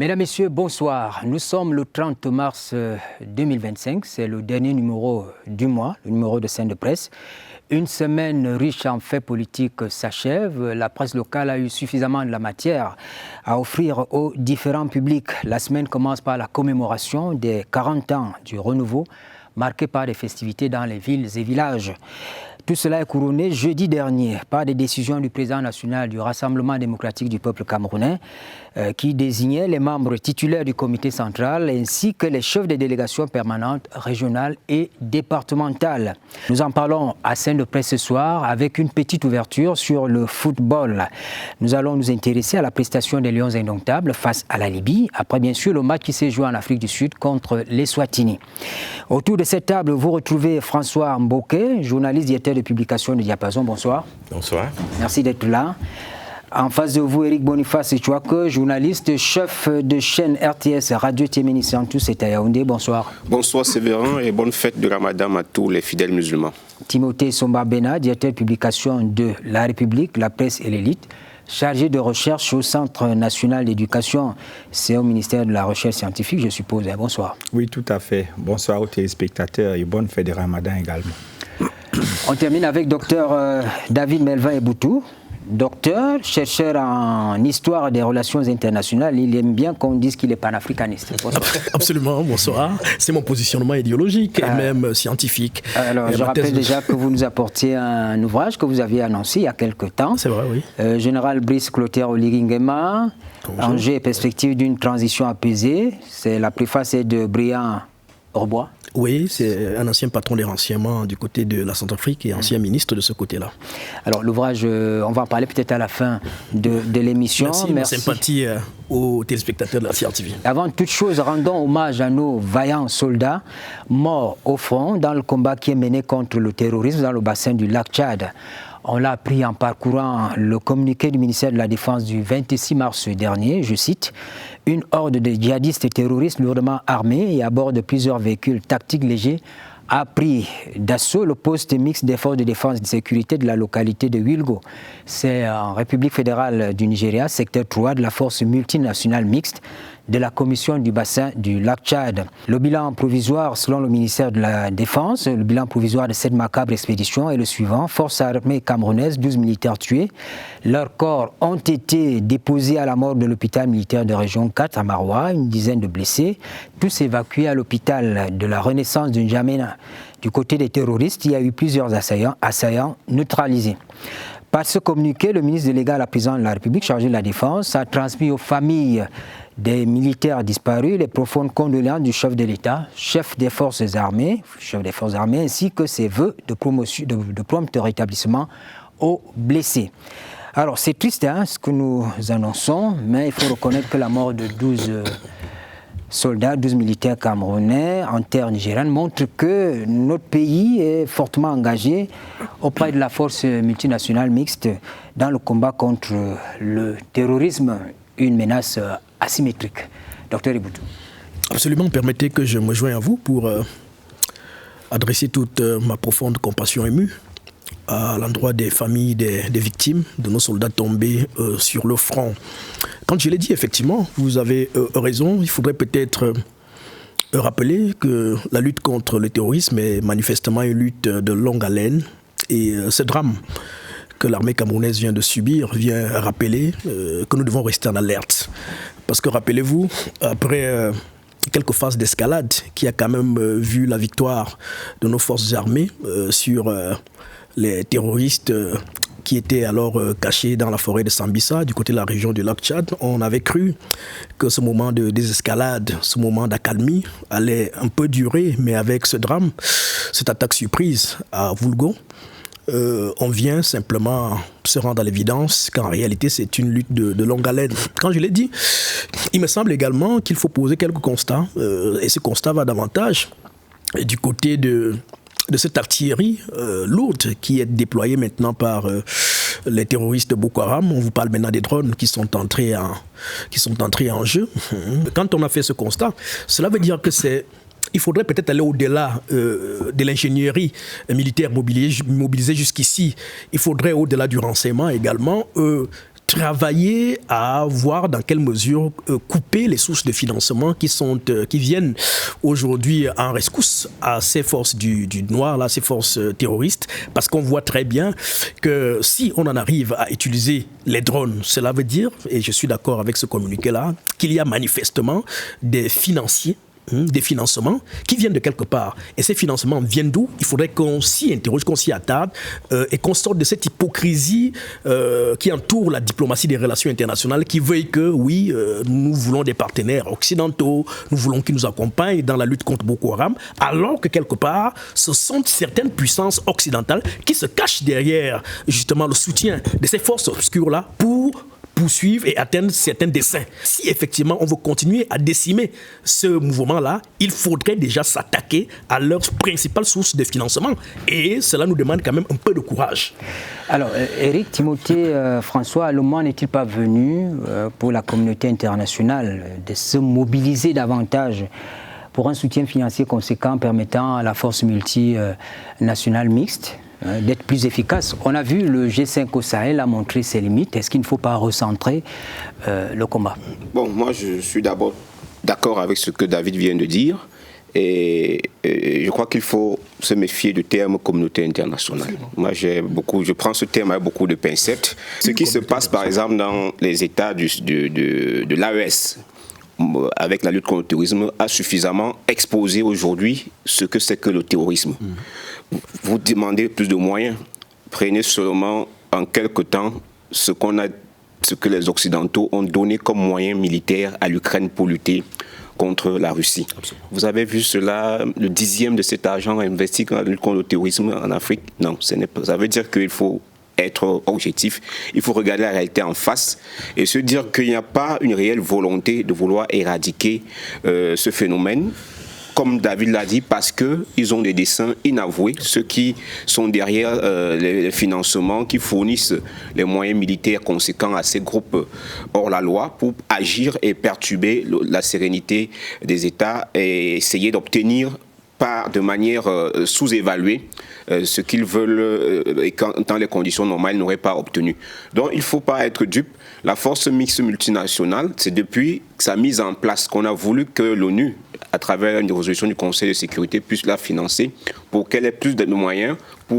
Mesdames, Messieurs, bonsoir. Nous sommes le 30 mars 2025. C'est le dernier numéro du mois, le numéro de scène de presse. Une semaine riche en faits politiques s'achève. La presse locale a eu suffisamment de la matière à offrir aux différents publics. La semaine commence par la commémoration des 40 ans du renouveau, marquée par des festivités dans les villes et villages. Tout cela est couronné jeudi dernier par des décisions du président national du Rassemblement démocratique du peuple camerounais qui désignait les membres titulaires du comité central ainsi que les chefs des délégations permanentes régionales et départementales. Nous en parlons à scène de presse ce soir avec une petite ouverture sur le football. Nous allons nous intéresser à la prestation des Lions indomptables face à la Libye, après bien sûr le match qui s'est joué en Afrique du Sud contre l'Eswatini. Autour de cette table, vous retrouvez François Mboké, journaliste directeur de publication de Diapason. Bonsoir. Bonsoir. Merci d'être là. En face de vous, Éric Boniface Chouake, journaliste, chef de chaîne RTS Radio Téméni Santou, c'est à Yaoundé. Bonsoir. Bonsoir Sévérin et bonne fête de Ramadan à tous les fidèles musulmans. Timothée Somba Bena, directeur de publication de La République, La Presse et l'Élite, chargé de recherche au Centre national d'éducation, c'est au ministère de la Recherche scientifique, je suppose. Bonsoir. Oui, tout à fait. Bonsoir aux téléspectateurs et bonne fête de Ramadan également. On termine avec Dr David Melvin Eboutou. Docteur, chercheur en histoire des relations internationales, il aime bien qu'on dise qu'il est panafricaniste. Absolument, bonsoir. C'est mon positionnement idéologique et même scientifique. Alors, je rappelle déjà que vous nous apportiez un ouvrage que vous aviez annoncé il y a quelques temps. C'est vrai, oui. Général Brice Clotaire Oligingema, enjeux et perspectives d'une transition apaisée. C'est la préface de Brian Orbois. Oui, c'est un ancien patron des renseignements du côté de la Centrafrique et ancien ministre de ce côté-là. Alors l'ouvrage, on va en parler peut-être à la fin de l'émission. Merci. Sympathie aux téléspectateurs de la CRTV. Avant toute chose, rendons hommage à nos vaillants soldats morts au front dans le combat qui est mené contre le terrorisme dans le bassin du lac Tchad. On l'a appris en parcourant le communiqué du ministère de la Défense du 26 mars dernier, je cite, « Une horde de djihadistes et terroristes lourdement armés et à bord de plusieurs véhicules tactiques légers a pris d'assaut le poste mixte des forces de défense et de sécurité de la localité de Wilgo. C'est en République fédérale du Nigeria, secteur 3 de la force multinationale mixte de la commission du bassin du lac Tchad. Le bilan provisoire, selon le ministère de la Défense, le bilan provisoire de cette macabre expédition est le suivant. Forces armées camerounaises, 12 militaires tués. Leurs corps ont été déposés à la morgue de l'hôpital militaire de région 4 à Maroua, une dizaine de blessés. Tous évacués à l'hôpital de la Renaissance de N'Djamena. Du côté des terroristes, il y a eu plusieurs assaillants neutralisés. Par ce communiqué, le ministre délégué à la présidence de la République chargé de la Défense a transmis aux familles des militaires disparus les profondes condoléances du chef de l'État, chef des forces armées, ainsi que ses vœux de prompt rétablissement aux blessés. Alors c'est triste ce que nous annonçons, mais il faut reconnaître que la mort de 12 soldats, 12 militaires camerounais en terre nigériane montre que notre pays est fortement engagé auprès de la force multinationale mixte dans le combat contre le terrorisme, une menace asymétrique. Docteur Eboutou. Absolument, permettez que je me joigne à vous pour adresser toute ma profonde compassion émue à l'endroit des familles des victimes, de nos soldats tombés sur le front. Quand je l'ai dit, effectivement, vous avez raison, il faudrait peut-être rappeler que la lutte contre le terrorisme est manifestement une lutte de longue haleine et ce drame que l'armée camerounaise vient de subir vient rappeler que nous devons rester en alerte. Parce que rappelez-vous, après quelques phases d'escalade qui a quand même vu la victoire de nos forces armées sur les terroristes qui étaient alors cachés dans la forêt de Sambisa, du côté de la région du lac Tchad, on avait cru que ce moment de désescalade, ce moment d'accalmie allait un peu durer, mais avec ce drame, cette attaque surprise à Vulgo, on vient simplement se rendre à l'évidence qu'en réalité c'est une lutte de longue haleine. Quand je l'ai dit, il me semble également qu'il faut poser quelques constats, et ce constat va davantage du côté de cette artillerie lourde qui est déployée maintenant par les terroristes de Boko Haram. On vous parle maintenant des drones qui sont entrés en jeu. Quand on a fait ce constat, cela veut dire que il faudrait peut-être aller au-delà de l'ingénierie militaire mobilisée jusqu'ici. Il faudrait, au-delà du renseignement également, travailler à voir dans quelle mesure couper les sources de financement qui viennent aujourd'hui en rescousse à ces forces du noir, là, ces forces terroristes, parce qu'on voit très bien que si on en arrive à utiliser les drones, cela veut dire, et je suis d'accord avec ce communiqué-là, qu'il y a manifestement des financiers, des financements qui viennent de quelque part. Et ces financements viennent d'où? Il faudrait qu'on s'y interroge, qu'on s'y attarde et qu'on sorte de cette hypocrisie qui entoure la diplomatie des relations internationales, qui veuille que, oui, nous voulons des partenaires occidentaux, nous voulons qu'ils nous accompagnent dans la lutte contre Boko Haram, alors que quelque part, ce sont certaines puissances occidentales qui se cachent derrière justement le soutien de ces forces obscures-là pour poursuivre et atteindre certains desseins. Si effectivement on veut continuer à décimer ce mouvement-là, il faudrait déjà s'attaquer à leur principale source de financement. Et cela nous demande quand même un peu de courage. Alors, Éric, Timothée, François, le moment n'est-il pas venu pour la communauté internationale de se mobiliser davantage pour un soutien financier conséquent permettant à la force multinationale mixte d'être plus efficace? On a vu le G5 au Sahel a montré ses limites. Est-ce qu'il ne faut pas recentrer le combat? Bon, moi je suis d'abord d'accord avec ce que David vient de dire. Et je crois qu'il faut se méfier du terme communauté internationale. Moi, je prends ce terme avec beaucoup de pincettes. Ce qui se passe, par exemple, dans les États de l'AES, avec la lutte contre le terrorisme, a suffisamment exposé aujourd'hui ce que c'est que le terrorisme. Vous demandez plus de moyens. Prenez seulement en quelque temps ce que les Occidentaux ont donné comme moyens militaires à l'Ukraine pour lutter contre la Russie. Absolument. Vous avez vu cela, le 10e de cet argent investi dans la lutte contre le terrorisme en Afrique? Non, ce n'est pas. Ça veut dire qu'il faut être objectif, il faut regarder la réalité en face et se dire qu'il n'y a pas une réelle volonté de vouloir éradiquer ce phénomène, comme David l'a dit, parce qu'ils ont des desseins inavoués, ceux qui sont derrière les financements, qui fournissent les moyens militaires conséquents à ces groupes hors la loi pour agir et perturber la sérénité des États et essayer d'obtenir de manière sous-évaluée ce qu'ils veulent et dans les conditions normales ils n'auraient pas obtenu. Donc il ne faut pas être dupe. La force mixte multinationale, c'est depuis sa mise en place qu'on a voulu que l'ONU, à travers une résolution du Conseil de sécurité, puisse la financer pour qu'elle ait plus de moyens,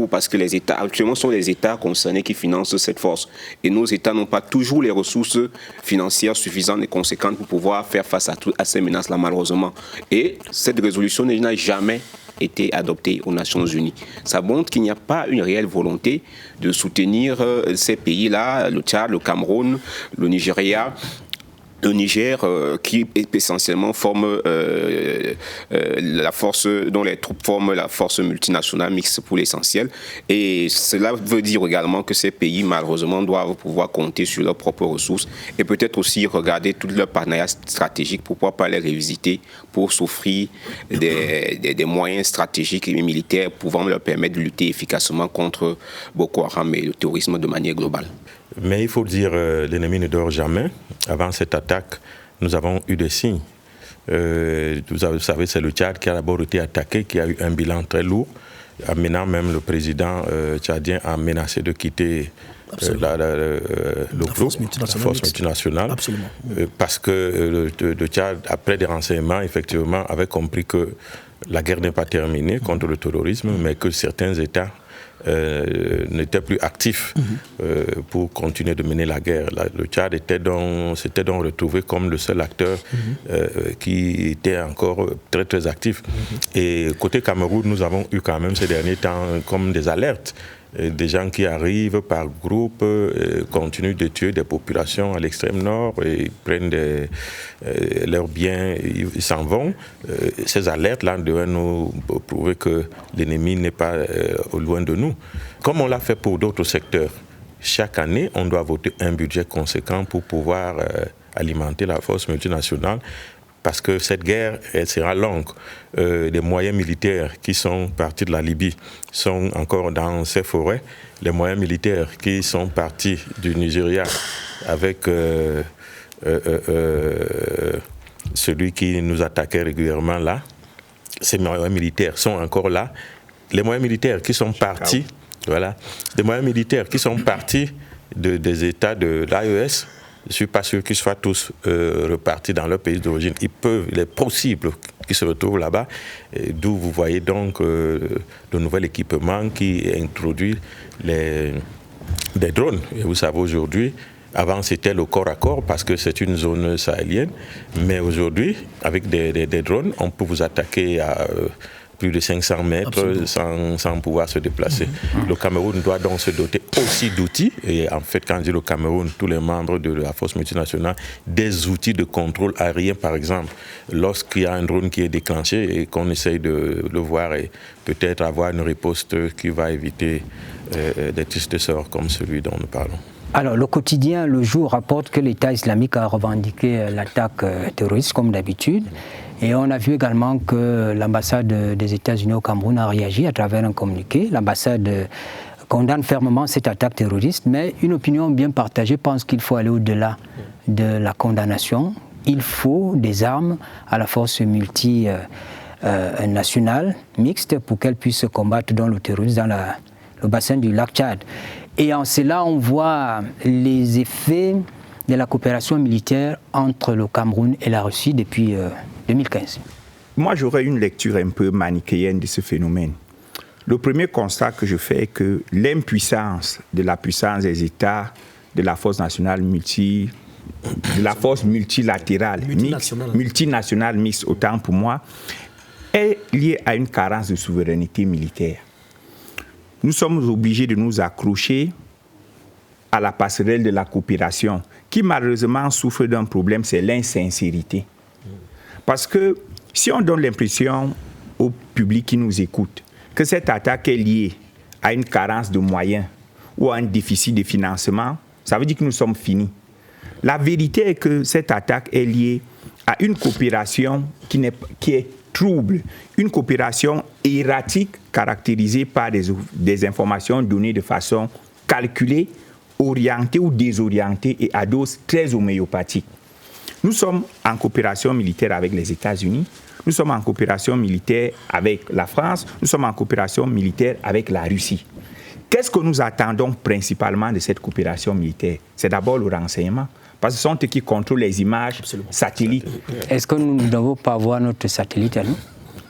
parce que les États, actuellement, sont les États concernés qui financent cette force. Et nos États n'ont pas toujours les ressources financières suffisantes et conséquentes pour pouvoir faire face à ces menaces-là, malheureusement. Et cette résolution n'a jamais été adoptée aux Nations Unies. Ça montre qu'il n'y a pas une réelle volonté de soutenir ces pays-là, le Tchad, le Cameroun, le Nigeria, le Niger, qui essentiellement forme la force, dont les troupes forment la force multinationale mixte pour l'essentiel. Et cela veut dire également que ces pays, malheureusement, doivent pouvoir compter sur leurs propres ressources et peut-être aussi regarder tous leurs partenariats stratégiques pour pouvoir pas les révisiter, pour s'offrir des moyens stratégiques et militaires pouvant leur permettre de lutter efficacement contre Boko Haram et le terrorisme de manière globale. Mais il faut dire, l'ennemi ne dort jamais. Avant cette attaque, nous avons eu des signes. Vous savez, c'est le Tchad qui a d'abord été attaqué, qui a eu un bilan très lourd, amenant même le président tchadien à menacer de quitter la force multinationale. Parce que le Tchad, après des renseignements, effectivement, avait compris que la guerre n'est pas terminée contre le terrorisme, mais que certains États n'était plus actif pour continuer de mener la guerre. Le Tchad s'était donc retrouvé comme le seul acteur qui était encore très très actif. Et côté Cameroun, nous avons eu quand même ces derniers temps comme des alertes. Des gens qui arrivent par groupe, continuent de tuer des populations à l'extrême nord et prennent leurs biens, ils s'en vont. Ces alertes-là devraient nous prouver que l'ennemi n'est pas loin de nous. Comme on l'a fait pour d'autres secteurs, chaque année, on doit voter un budget conséquent pour pouvoir alimenter la force multinationale. Parce que cette guerre, elle sera longue. Les moyens militaires qui sont partis de la Libye sont encore dans ces forêts. Les moyens militaires qui sont partis du Nigeria avec celui qui nous attaquait régulièrement là, ces moyens militaires sont encore là. Les moyens militaires qui sont partis, voilà, les moyens militaires qui sont partis des États de l'AES, je ne suis pas sûr qu'ils soient tous repartis dans leur pays d'origine. Il est possible qu'ils se retrouvent là-bas, d'où vous voyez donc le nouvel équipement qui introduit des drones. Et vous savez aujourd'hui, avant c'était le corps à corps parce que c'est une zone sahélienne, mais aujourd'hui, avec des drones, on peut vous attaquer à plus de 500 mètres sans pouvoir se déplacer. Le Cameroun doit donc se doter aussi d'outils, et en fait quand je dis le Cameroun, tous les membres de la force multinationale, des outils de contrôle aérien par exemple, lorsqu'il y a un drone qui est déclenché et qu'on essaye de le voir et peut-être avoir une riposte qui va éviter des tristes sorts comme celui dont nous parlons. Alors, le quotidien, le jour, rapporte que l'État islamique a revendiqué l'attaque terroriste, comme d'habitude. Et on a vu également que l'ambassade des États-Unis au Cameroun a réagi à travers un communiqué. L'ambassade condamne fermement cette attaque terroriste, mais une opinion bien partagée pense qu'il faut aller au-delà de la condamnation. Il faut des armes à la force multinationale, mixte, pour qu'elle puisse combattre dans le terrorisme dans le bassin du lac Tchad. Et en cela, on voit les effets de la coopération militaire entre le Cameroun et la Russie depuis 2015. Moi, j'aurais une lecture un peu manichéenne de ce phénomène. Le premier constat que je fais est que l'impuissance de la puissance des États, de la force nationale de la force multilatérale, multinationale mixte, autant pour moi, est liée à une carence de souveraineté militaire. Nous sommes obligés de nous accrocher à la passerelle de la coopération, qui malheureusement souffre d'un problème, c'est l'insincérité. Parce que si on donne l'impression au public qui nous écoute que cette attaque est liée à une carence de moyens ou à un déficit de financement, ça veut dire que nous sommes finis. La vérité est que cette attaque est liée à une coopération qui est trouble, une coopération erratique caractérisée par des informations données de façon calculée, orientée ou désorientée et à dose très homéopathique. Nous sommes en coopération militaire avec les États-Unis, nous sommes en coopération militaire avec la France, nous sommes en coopération militaire avec la Russie. Qu'est-ce que nous attendons principalement de cette coopération militaire? C'est d'abord le renseignement, parce que ce sont eux qui contrôlent les images satellites. Est-ce que nous ne devons pas avoir notre satellite à nous?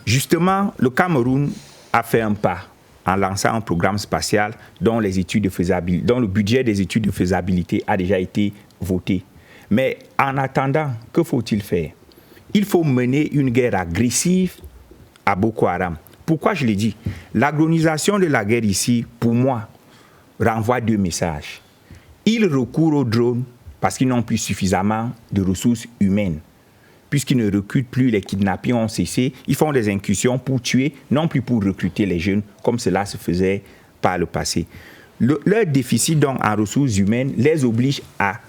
Justement, le Cameroun a fait un pas en lançant un programme spatial dont le budget des études de faisabilité a déjà été voté. Mais en attendant, que faut-il faire? Il faut mener une guerre agressive à Boko Haram. Pourquoi je l'ai dit? L'agronisation de la guerre ici, pour moi, renvoie deux messages. Ils recourent aux drones parce qu'ils n'ont plus suffisamment de ressources humaines. Puisqu'ils ne recrutent plus, les kidnappings ont cessé, ils font des incursions pour tuer, non plus pour recruter les jeunes, comme cela se faisait par le passé. Leur déficit donc en ressources humaines les oblige à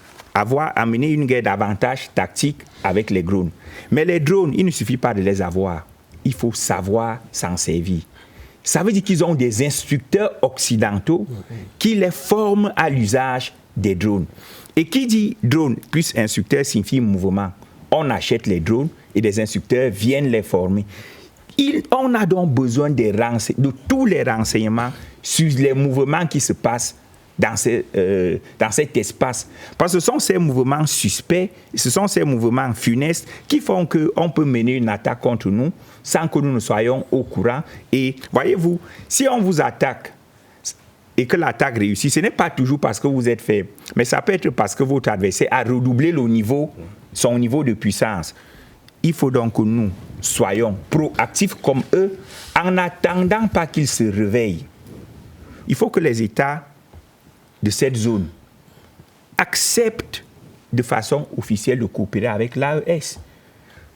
mener une guerre d'avantage tactique avec les drones. Mais les drones, il ne suffit pas de les avoir. Il faut savoir s'en servir. Ça veut dire qu'ils ont des instructeurs occidentaux qui les forment à l'usage des drones. Et qui dit drone plus instructeur signifie mouvement. On achète les drones et des instructeurs viennent les former. On a donc besoin de tous les renseignements sur les mouvements qui se passent dans cet espace. Parce que ce sont ces mouvements suspects, ce sont ces mouvements funestes qui font qu'on peut mener une attaque contre nous sans que nous ne soyons au courant. Et voyez-vous, si on vous attaque et que l'attaque réussit, ce n'est pas toujours parce que vous êtes faible, mais ça peut être parce que votre adversaire a redoublé son niveau de puissance. Il faut donc que nous soyons proactifs comme eux en n'attendant pas qu'ils se réveillent. Il faut que les États de cette zone acceptent de façon officielle de coopérer avec l'AES.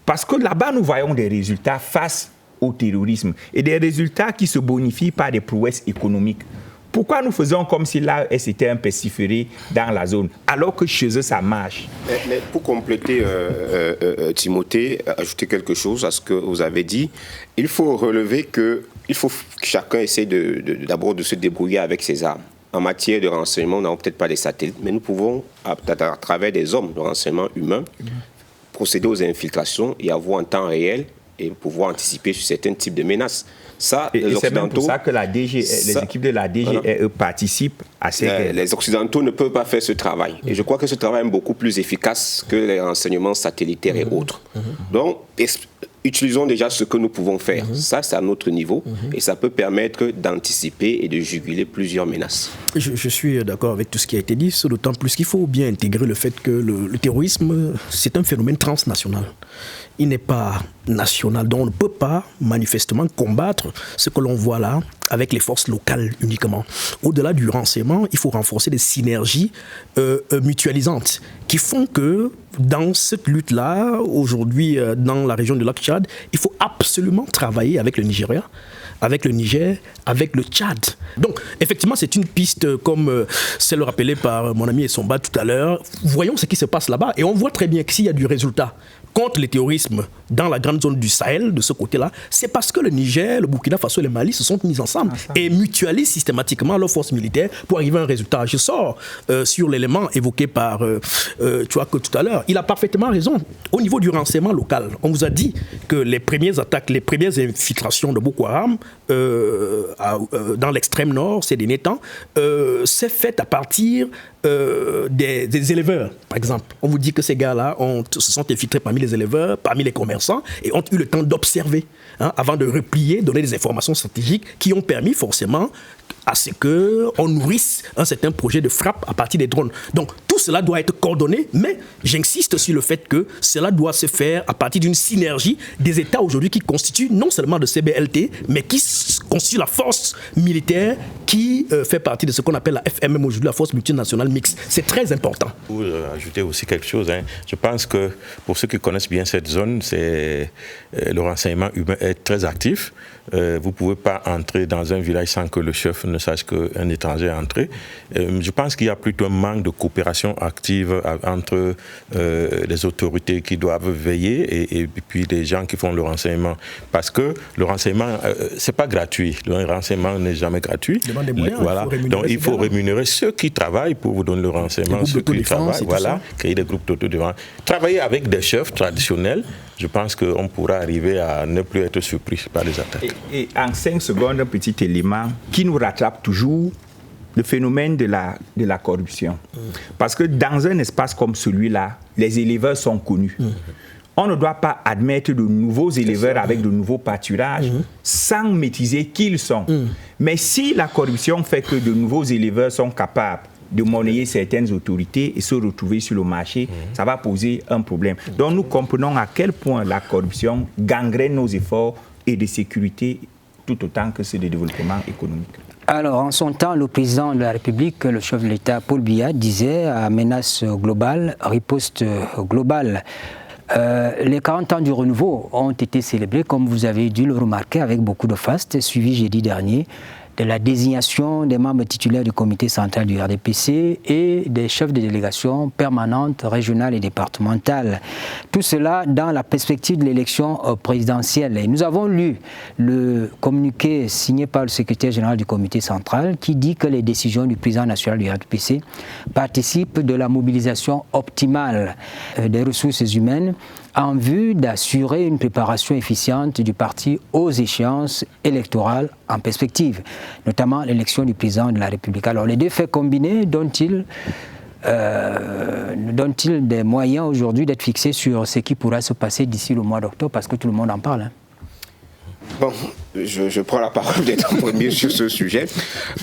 Parce que là-bas, nous voyons des résultats face au terrorisme et des résultats qui se bonifient par des prouesses économiques. Pourquoi nous faisons comme si l'AES était un pestiféré dans la zone, alors que chez eux, ça marche? Mais pour compléter, Timothée, ajouter quelque chose à ce que vous avez dit, il faut relever qu'il faut que chacun essaie d'abord de se débrouiller avec ses armes. En matière de renseignement, nous n'avons peut-être pas des satellites, mais nous pouvons, à travers des hommes de renseignement humain, procéder aux infiltrations et avoir en temps réel et pouvoir anticiper sur certains types de menaces. Ça, et c'est même pour ça que les équipes de la DGE participent ces guerres. Les Occidentaux ne peuvent pas faire ce travail. Et je crois que ce travail est beaucoup plus efficace que les renseignements satellitaires et autres. Donc, utilisons déjà ce que nous pouvons faire. Ça, c'est à notre niveau. Et ça peut permettre d'anticiper et de juguler plusieurs menaces. Je suis d'accord avec tout ce qui a été dit, d'autant plus qu'il faut bien intégrer le fait que le terrorisme, c'est un phénomène transnational. Il n'est pas national, donc on ne peut pas manifestement combattre ce que l'on voit là avec les forces locales uniquement. Au-delà du renseignement, il faut renforcer des synergies mutualisantes qui font que dans cette lutte-là, aujourd'hui dans la région du lac Tchad, il faut absolument travailler avec le Nigeria, avec le Niger, avec le Tchad. Donc, effectivement, c'est une piste comme celle rappelée par mon ami Essomba tout à l'heure. Voyons ce qui se passe là-bas et on voit très bien que s'il y a du résultat contre le terrorisme dans la grande zone du Sahel, de ce côté-là, c'est parce que le Niger, le Burkina Faso et le Mali se sont mis ensemble et mutualisent systématiquement leurs forces militaires pour arriver à un résultat. Je sors sur l'élément évoqué par Chouako tout à l'heure. Il a parfaitement raison. Au niveau du renseignement local, on vous a dit que les premières attaques, les premières infiltrations de Boko Haram dans l'extrême nord ces derniers temps, c'est fait à partir des éleveurs, par exemple. On vous dit que ces gars-là se sont infiltrés parmi les éleveurs, parmi les commerçants, et ont eu le temps d'observer, avant de replier, donner des informations stratégiques qui ont permis forcément à ce qu'on nourrisse un certain projet de frappe à partir des drones. Donc tout cela doit être coordonné, mais j'insiste sur le fait que cela doit se faire à partir d'une synergie des États aujourd'hui qui constituent non seulement de CBLT, mais qui constituent la force militaire qui fait partie de ce qu'on appelle la FMM aujourd'hui, la force multinationale mixte. C'est très important. Pour ajouter aussi quelque chose, je pense que pour ceux qui connaissent bien cette zone, le renseignement humain est très actif. Vous ne pouvez pas entrer dans un village sans que le chef ne sache qu'un étranger est entré. Je pense qu'il y a plutôt un manque de coopération active entre les autorités qui doivent veiller et puis les gens qui font le renseignement. Parce que le renseignement, ce n'est pas gratuit. Le renseignement n'est jamais gratuit. Demande des moyens, voilà. Donc il faut rémunérer ceux qui travaillent pour vous donner le renseignement, ceux qui travaillent, voilà, créer des groupes d'autodéfense. Travailler avec des chefs traditionnels, je pense qu'on pourra arriver à ne plus être surpris par les attaques. Et en 5 secondes, un petit élément qui nous rattrape toujours, le phénomène de la corruption. Parce que dans un espace comme celui-là, les éleveurs sont connus. On ne doit pas admettre de nouveaux éleveurs avec de nouveaux pâturages sans maîtriser qui ils sont. Mais si la corruption fait que de nouveaux éleveurs sont capables de monnayer certaines autorités et se retrouver sur le marché, ça va poser un problème. Donc nous comprenons à quel point la corruption gangrène nos efforts et de sécurité tout autant que ceux de développement économique. Alors, en son temps, le président de la République, le chef de l'État, Paul Biya, disait à menace globale, riposte globale. Les 40 ans du renouveau ont été célébrés, comme vous avez dû le remarquer, avec beaucoup de faste, suivi jeudi dernier de la désignation des membres titulaires du comité central du RDPC et des chefs de délégation permanentes, régionales et départementales. Tout cela dans la perspective de l'élection présidentielle. Et nous avons lu le communiqué signé par le secrétaire général du comité central qui dit que les décisions du président national du RDPC participent de la mobilisation optimale des ressources humaines en vue d'assurer une préparation efficiente du parti aux échéances électorales en perspective, notamment l'élection du président de la République. Alors les deux faits combinés dont-ils des moyens aujourd'hui d'être fixés sur ce qui pourra se passer d'ici le mois d'octobre, parce que tout le monde en parle. Bon, je prends la parole d'être en premier sur ce sujet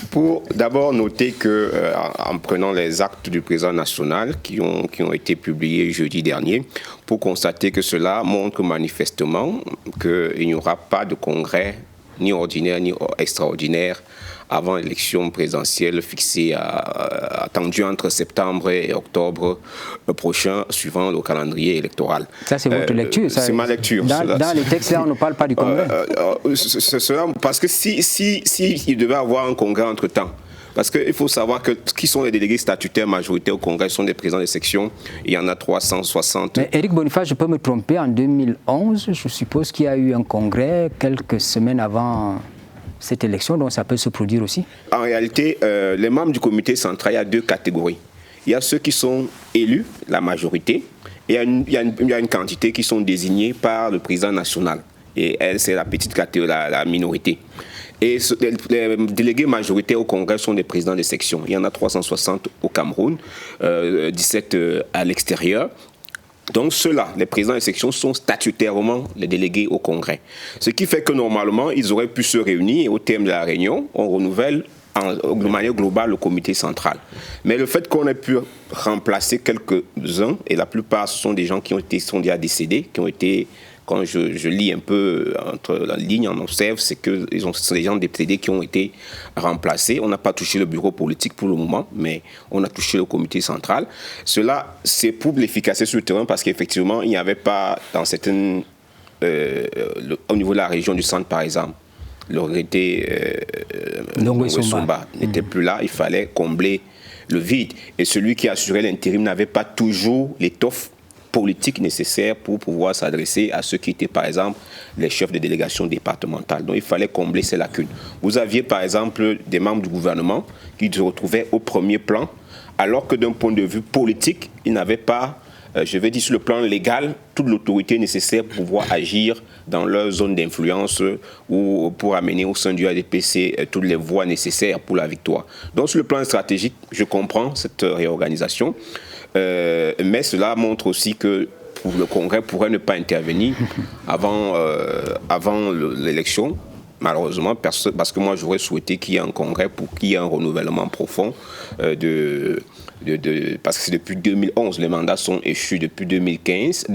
pour d'abord noter que en prenant les actes du président national qui ont été publiés jeudi dernier, pour constater que cela montre manifestement qu'il n'y aura pas de congrès ni ordinaire ni extraordinaire avant l'élection présidentielle fixée attendue entre septembre et octobre prochain, suivant le calendrier électoral. Ça, c'est votre lecture. C'est ma lecture. Dans les textes, là, on ne parle pas du congrès. Parce que si il devait avoir un congrès entre-temps, parce qu'il faut savoir qui sont les délégués statutaires majoritaires au Congrès, ce sont des présidents de section. Il y en a 360. Mais Éric Boniface, je peux me tromper, en 2011, je suppose qu'il y a eu un congrès quelques semaines avant cette élection, donc ça peut se produire aussi. En réalité, les membres du comité central, il y a deux catégories. Il y a ceux qui sont élus, la majorité, et il y a une quantité qui sont désignés par le président national. Et elle, c'est la petite catégorie, la minorité. Et les délégués majoritaires au Congrès sont des présidents de section. Il y en a 360 au Cameroun, 17 à l'extérieur. Donc ceux-là, les présidents de section, sont statutairement les délégués au Congrès. Ce qui fait que normalement, ils auraient pu se réunir et au terme de la réunion, on renouvelle de manière globale le comité central. Mais le fait qu'on ait pu remplacer quelques-uns, et la plupart ce sont des gens qui sont déjà décédés, qui ont été, quand je lis un peu entre la ligne, on observe, c'est que ce sont des gens décédés qui ont été remplacés. On n'a pas touché le bureau politique pour le moment, mais on a touché le comité central. Cela, c'est pour l'efficacité sur le terrain, parce qu'effectivement, il n'y avait pas dans certaines... au niveau de la région du centre, par exemple, le regretté Somba n'était plus là, il fallait combler le vide. Et celui qui assurait l'intérim n'avait pas toujours l'étoffe politique nécessaire pour pouvoir s'adresser à ceux qui étaient, par exemple, les chefs de délégation départementale. Donc, il fallait combler ces lacunes. Vous aviez, par exemple, des membres du gouvernement qui se retrouvaient au premier plan, alors que d'un point de vue politique, ils n'avaient pas, je vais dire sur le plan légal, toute l'autorité nécessaire pour pouvoir agir dans leur zone d'influence ou pour amener au sein du RDPC toutes les voies nécessaires pour la victoire. Donc sur le plan stratégique, je comprends cette réorganisation, mais cela montre aussi que le Congrès pourrait ne pas intervenir avant l'élection. Malheureusement, parce que moi j'aurais souhaité qu'il y ait un congrès pour qu'il y ait un renouvellement profond parce que c'est depuis 2011, les mandats sont échus depuis 2016,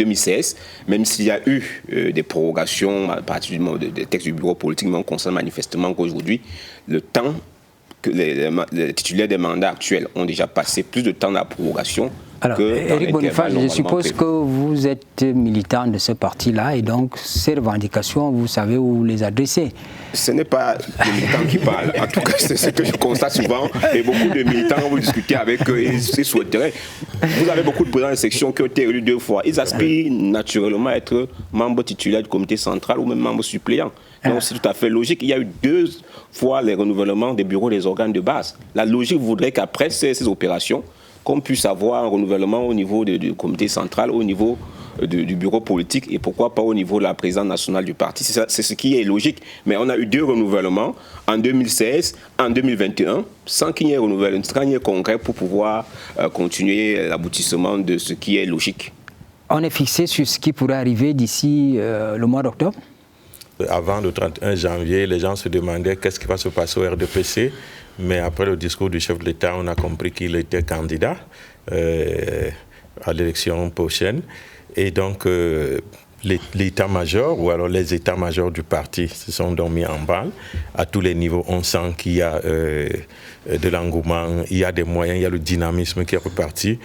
même s'il y a eu des prorogations à partir des textes du bureau politique, mais on constate manifestement qu'aujourd'hui, le temps que les titulaires des mandats actuels ont déjà passé plus de temps dans la prorogation. Alors, Éric Boniface, je suppose que vous êtes militant de ce parti-là et donc ces revendications, vous savez où les adresser. Ce n'est pas les militants qui parlent. En tout cas, c'est ce que je constate souvent. Et beaucoup de militants, vous discutez avec eux, ils souhaiteraient. Vous avez beaucoup de présidents de section qui ont été élus 2 fois. Ils aspirent naturellement à être membres titulaires du comité central ou même membres suppléants. Donc c'est tout à fait logique. Il y a eu 2 fois les renouvellements des bureaux des organes de base. La logique voudrait qu'après ces opérations, qu'on puisse avoir un renouvellement au niveau du comité central, au niveau du bureau politique et pourquoi pas au niveau de la présidence nationale du parti. C'est ce qui est logique. Mais on a eu 2 renouvellements en 2016, en 2021, sans qu'il y ait renouvellement, sans qu'il y ait congrès pour pouvoir continuer l'aboutissement de ce qui est logique. On est fixé sur ce qui pourrait arriver d'ici le mois d'octobre? Avant le 31 janvier, les gens se demandaient qu'est-ce qui va se passer au RDPC. Mais après le discours du chef de l'État, on a compris qu'il était candidat à l'élection prochaine. Et donc, l'état-major, ou alors les états-majors du parti se sont donc mis en branle. À tous les niveaux, on sent qu'il y a de l'engouement, il y a des moyens, il y a le dynamisme qui est reparti.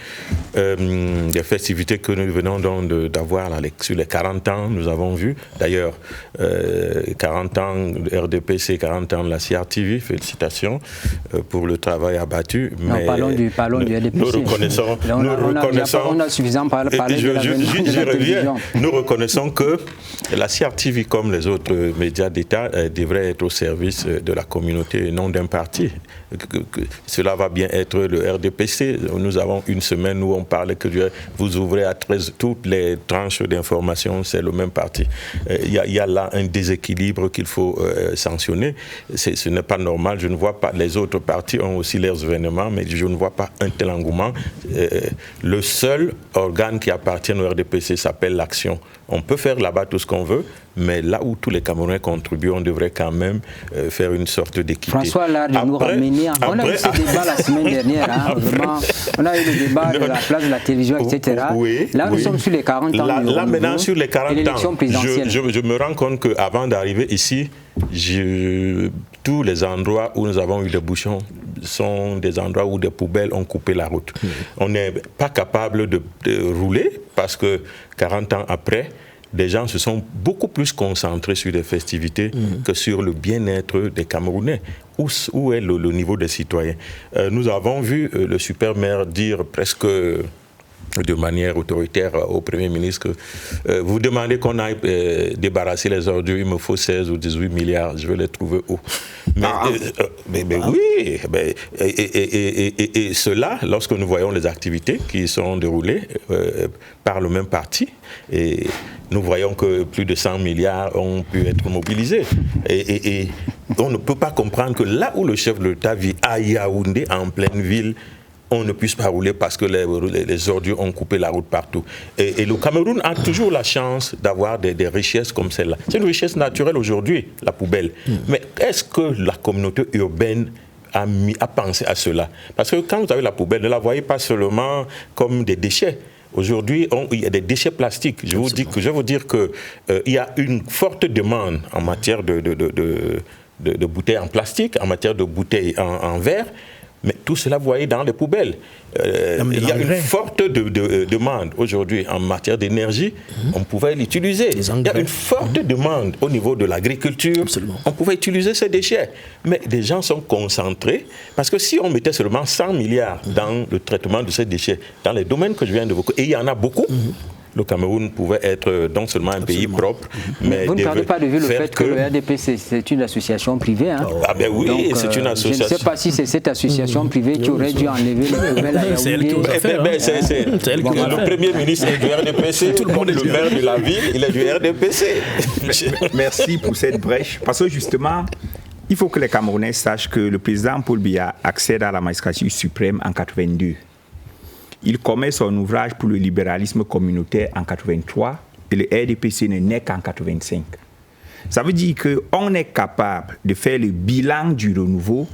Des festivités que nous venons donc d'avoir sur les 40 ans, nous avons vu. D'ailleurs, 40 ans de RDPC, 40 ans de la CRTV, félicitations pour le travail abattu. Non, mais parlons du RDPC. Nous reconnaissons... On a suffisamment parlé de la télévision. Nous reconnaissons que la CRTV, comme les autres médias d'État, devrait être au service de la communauté et non d'un parti. Cela va bien être le RDPC. Nous avons une semaine où on parle que vous ouvrez à 13 toutes les tranches d'information, c'est le même parti. Il y a là un déséquilibre qu'il faut sanctionner. Ce n'est pas normal. Je ne vois pas. Les autres partis ont aussi leurs événements, mais je ne vois pas un tel engouement. Le seul organe qui appartient au RDPC s'appelle l'Action. On peut faire là-bas tout ce qu'on veut, mais là où tous les Camerounais contribuent, on devrait quand même faire une sorte d'équité. François Lard de nous ramener. On a eu ce débat la semaine dernière. Vraiment, on a eu le débat de la place de la télévision, etc. Oui, là, nous sommes sur les 40 ans. Là maintenant, sur les 40 ans, présidentielle. Je me rends compte qu'avant d'arriver ici, tous les endroits où nous avons eu des bouchons sont des endroits où des poubelles ont coupé la route. On n'est pas capable de rouler parce que 40 ans après, des gens se sont beaucoup plus concentrés sur les festivités que sur le bien-être des Camerounais. Où est le niveau des citoyens? Nous avons vu le super maire dire presque de manière autoritaire au Premier ministre vous demandez qu'on aille débarrasser les ordures, il me faut 16 ou 18 milliards, je vais les trouver où? Mais oui, et cela, lorsque nous voyons les activités qui sont déroulées par le même parti, et nous voyons que plus de 100 milliards ont pu être mobilisés. Et on ne peut pas comprendre que là où le chef de l'État vit, à Yaoundé, en pleine ville, on ne puisse pas rouler parce que les ordures ont coupé la route partout. Et le Cameroun a toujours la chance d'avoir des richesses comme celle-là. C'est une richesse naturelle aujourd'hui, la poubelle. Mais est-ce que la communauté urbaine a pensé à cela? Parce que quand vous avez la poubelle, ne la voyez pas seulement comme des déchets. Aujourd'hui, il y a des déchets plastiques. Je vais vous dire qu'il y a une forte demande en matière de bouteilles en plastique, en matière de bouteilles en verre. Mais tout cela, vous voyez, dans les poubelles. Il y a une forte demande aujourd'hui en matière d'énergie. On pouvait l'utiliser. Il y a une forte demande au niveau de l'agriculture. Absolument. On pouvait utiliser ces déchets. Mais les gens sont concentrés. Parce que si on mettait seulement 100 milliards dans le traitement de ces déchets, dans les domaines que je viens de vous... Et il y en a beaucoup. Le Cameroun pouvait être non seulement un pays propre, mais vous ne perdez pas de vue le fait que le RDP, c'est une association privée. Hein. Ah ben oui, donc, c'est une association. Je ne sais pas si c'est cette association privée qui aurait dû enlever le poubelle à Yaoundé. Le Premier ministre est du RDPC, tout le monde est le maire de la ville, il est du RDPC. Merci pour cette brèche, parce que justement, il faut que les Camerounais sachent que le président Paul Biya accède à la magistrature suprême en 82. Il commet son ouvrage pour le libéralisme communautaire en 83 et le RDPC ne naît qu'en 85. Ça veut dire qu'on est capable de faire le bilan du renouveau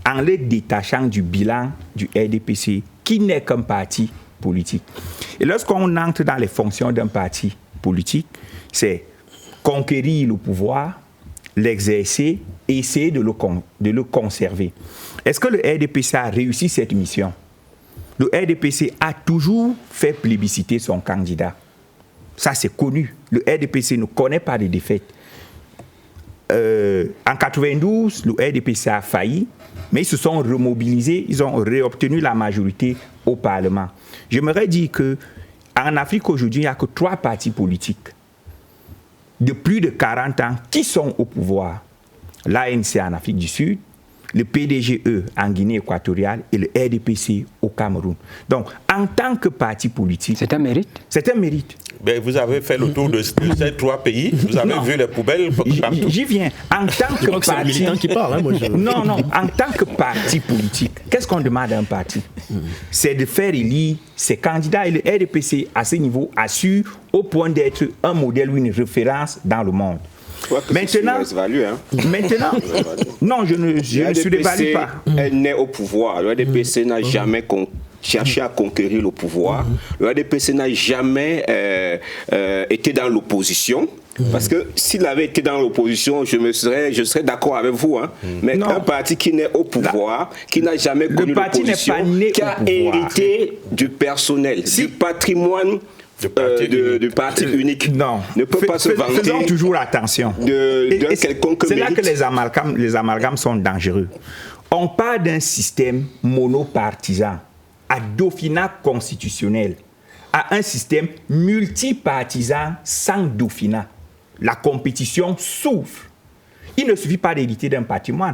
en le détachant du bilan du RDPC qui n'est qu'un parti politique. Et lorsqu'on entre dans les fonctions d'un parti politique, c'est conquérir le pouvoir, l'exercer et essayer de le conserver. Est-ce que le RDPC a réussi cette mission? Le RDPC a toujours fait plébisciter son candidat. Ça, c'est connu. Le RDPC ne connaît pas de défaite. En 92, le RDPC a failli, mais ils se sont remobilisés, ils ont réobtenu la majorité au Parlement. J'aimerais dire qu'en Afrique aujourd'hui, il n'y a que 3 partis politiques de plus de 40 ans qui sont au pouvoir. L'ANC en Afrique du Sud, le PDGE en Guinée équatoriale et le RDPC au Cameroun. Donc, en tant que parti politique... C'est un mérite? C'est un mérite. Mais vous avez fait le tour de ces 3 pays, vous avez vu les poubelles partout. J'y viens. En tant que parti... C'est le militant qui parle. Hein, moi, Non, en tant que parti politique, qu'est-ce qu'on demande à un parti? C'est de faire élire ses candidats et le RDPC, à ce niveau, assure au point d'être un modèle ou une référence dans le monde. Maintenant, non, je ne surévalue pas. Elle naît au pouvoir. Le RDPC n'a jamais cherché à conquérir le pouvoir. Le RDPC n'a jamais été dans l'opposition. Parce que s'il avait été dans l'opposition, je serais d'accord avec vous. Hein. Mais non. Un parti qui naît au pouvoir, qui n'a jamais connu l'opposition, qui a hérité du personnel, du patrimoine du parti unique, ne peut pas se vanter. Faisons toujours attention. C'est là que les amalgames sont dangereux. On parle d'un système monopartisan, à dauphinat constitutionnel, à un système multipartisan sans dauphinat. La compétition souffre. Il ne suffit pas d'hériter d'un patrimoine.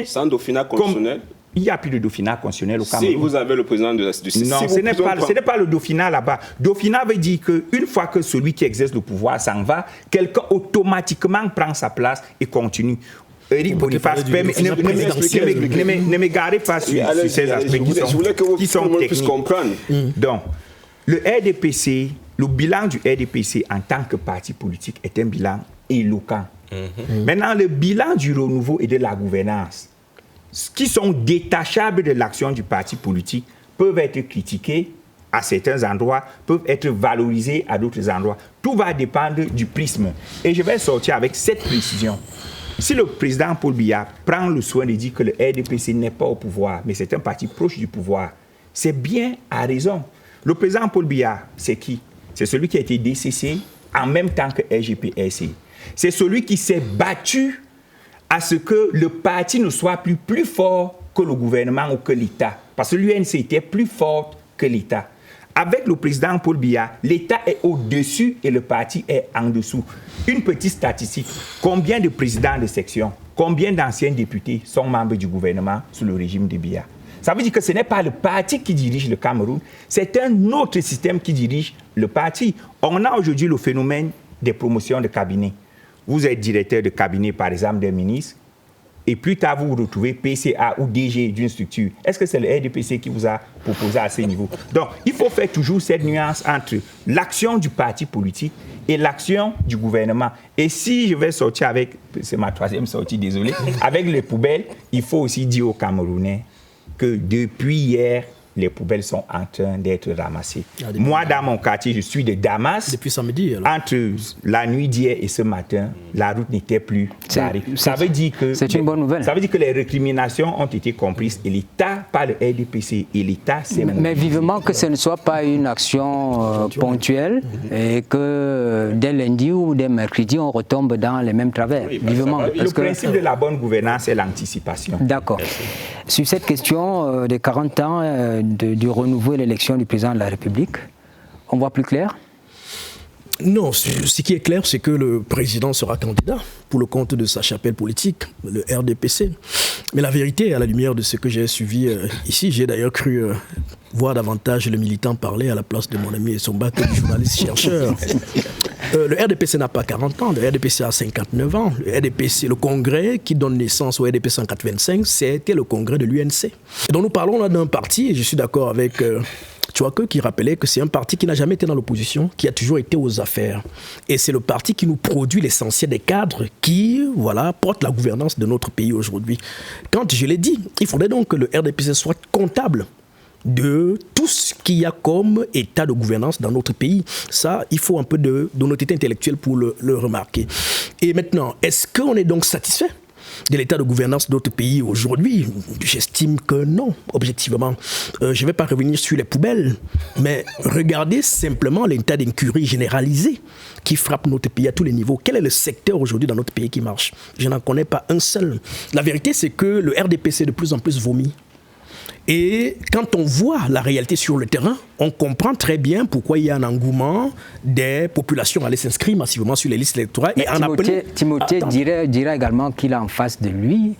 Sans dauphinat constitutionnel? Il n'y a plus de dauphinat constitutionnel au Cameroun. Si vous avez le président de la CDC. Non, ce n'est pas le dauphinat là-bas. Dauphinat veut dire qu'une fois que celui qui exerce le pouvoir s'en va, quelqu'un automatiquement prend sa place et continue. Eric Boniface, ne m'égarez pas sur ces aspects qui sont techniques. Donc, le RDPC, le bilan du RDPC en tant que parti politique est un bilan éloquent. Maintenant, le bilan du renouveau et de la gouvernance, qui sont détachables de l'action du parti politique, peuvent être critiqués à certains endroits, peuvent être valorisés à d'autres endroits. Tout va dépendre du prisme. Et je vais sortir avec cette précision. Si le président Paul Biya prend le soin de dire que le RDPC n'est pas au pouvoir, mais c'est un parti proche du pouvoir, c'est bien à raison. Le président Paul Biya, c'est qui? C'est celui qui a été DCC en même temps que RGPRC. C'est celui qui s'est battu à ce que le parti ne soit plus fort que le gouvernement ou que l'État. Parce que l'UNC était plus forte que l'État. Avec le président Paul Biya, l'État est au-dessus et le parti est en dessous. Une petite statistique. Combien de présidents de section, combien d'anciens députés sont membres du gouvernement sous le régime de Biya? Ça veut dire que ce n'est pas le parti qui dirige le Cameroun, c'est un autre système qui dirige le parti. On a aujourd'hui le phénomène des promotions de cabinet. Vous êtes directeur de cabinet, par exemple, d'un ministre. et plus tard vous vous retrouvez PCA ou DG d'une structure, est-ce que c'est le RDPC qui vous a proposé à ce niveau? Donc, il faut faire toujours cette nuance entre l'action du parti politique et l'action du gouvernement. Et si je vais sortir avec, c'est ma troisième sortie, désolé, avec les poubelles, il faut aussi dire aux Camerounais que depuis hier, les poubelles sont en train d'être ramassées. Moi, dans mon quartier, je suis de Damas. Depuis samedi, alors. Entre la nuit d'hier et ce matin, la route n'était plus barrée. Ça veut dire que c'est une bonne nouvelle. Ça veut dire que les récriminations ont été comprises et l'État, pas le RDPC, et l'État, c'est... Mais vivement que ce ne soit pas une action ponctuelle et que dès lundi ou dès mercredi, on retombe dans les mêmes travers. Oui, vivement. Le principe de la bonne gouvernance, c'est l'anticipation. D'accord. Sur cette question des 40 ans du renouveau et l'élection du président de la République, on voit plus clair? Non, ce qui est clair, c'est que le président sera candidat pour le compte de sa chapelle politique, le RDPC. Mais la vérité, à la lumière de ce que j'ai suivi ici, j'ai d'ailleurs cru voir davantage le militant parler à la place de mon ami Essomba que le journaliste chercheur. Le RDPC n'a pas 40 ans, le RDPC a 59 ans. Le RDPC, le congrès qui donne naissance au RDPC en 1985, c'était le congrès de l'UNC. Et donc nous parlons là d'un parti, et je suis d'accord avec Tchouake qui rappelait que c'est un parti qui n'a jamais été dans l'opposition, qui a toujours été aux affaires. Et c'est le parti qui nous produit l'essentiel des cadres qui, voilà, portent la gouvernance de notre pays aujourd'hui. Quand je l'ai dit, il faudrait donc que le RDPC soit comptable de tout ce qu'il y a comme état de gouvernance dans notre pays. Ça, il faut un peu d'honnêteté intellectuelle pour le remarquer. Et maintenant, est-ce qu'on est donc satisfait de l'état de gouvernance de notre pays aujourd'hui? J'estime que non, objectivement. Je ne vais pas revenir sur les poubelles, mais regardez simplement l'état d'incurie généralisé qui frappe notre pays à tous les niveaux. Quel est le secteur aujourd'hui dans notre pays qui marche? Je n'en connais pas un seul. La vérité, c'est que le RDPC de plus en plus vomit. Et quand on voit la réalité sur le terrain, on comprend très bien pourquoi il y a un engouement des populations à aller s'inscrire massivement sur les listes électorales. Et Timothée dirait également qu'il a en face de lui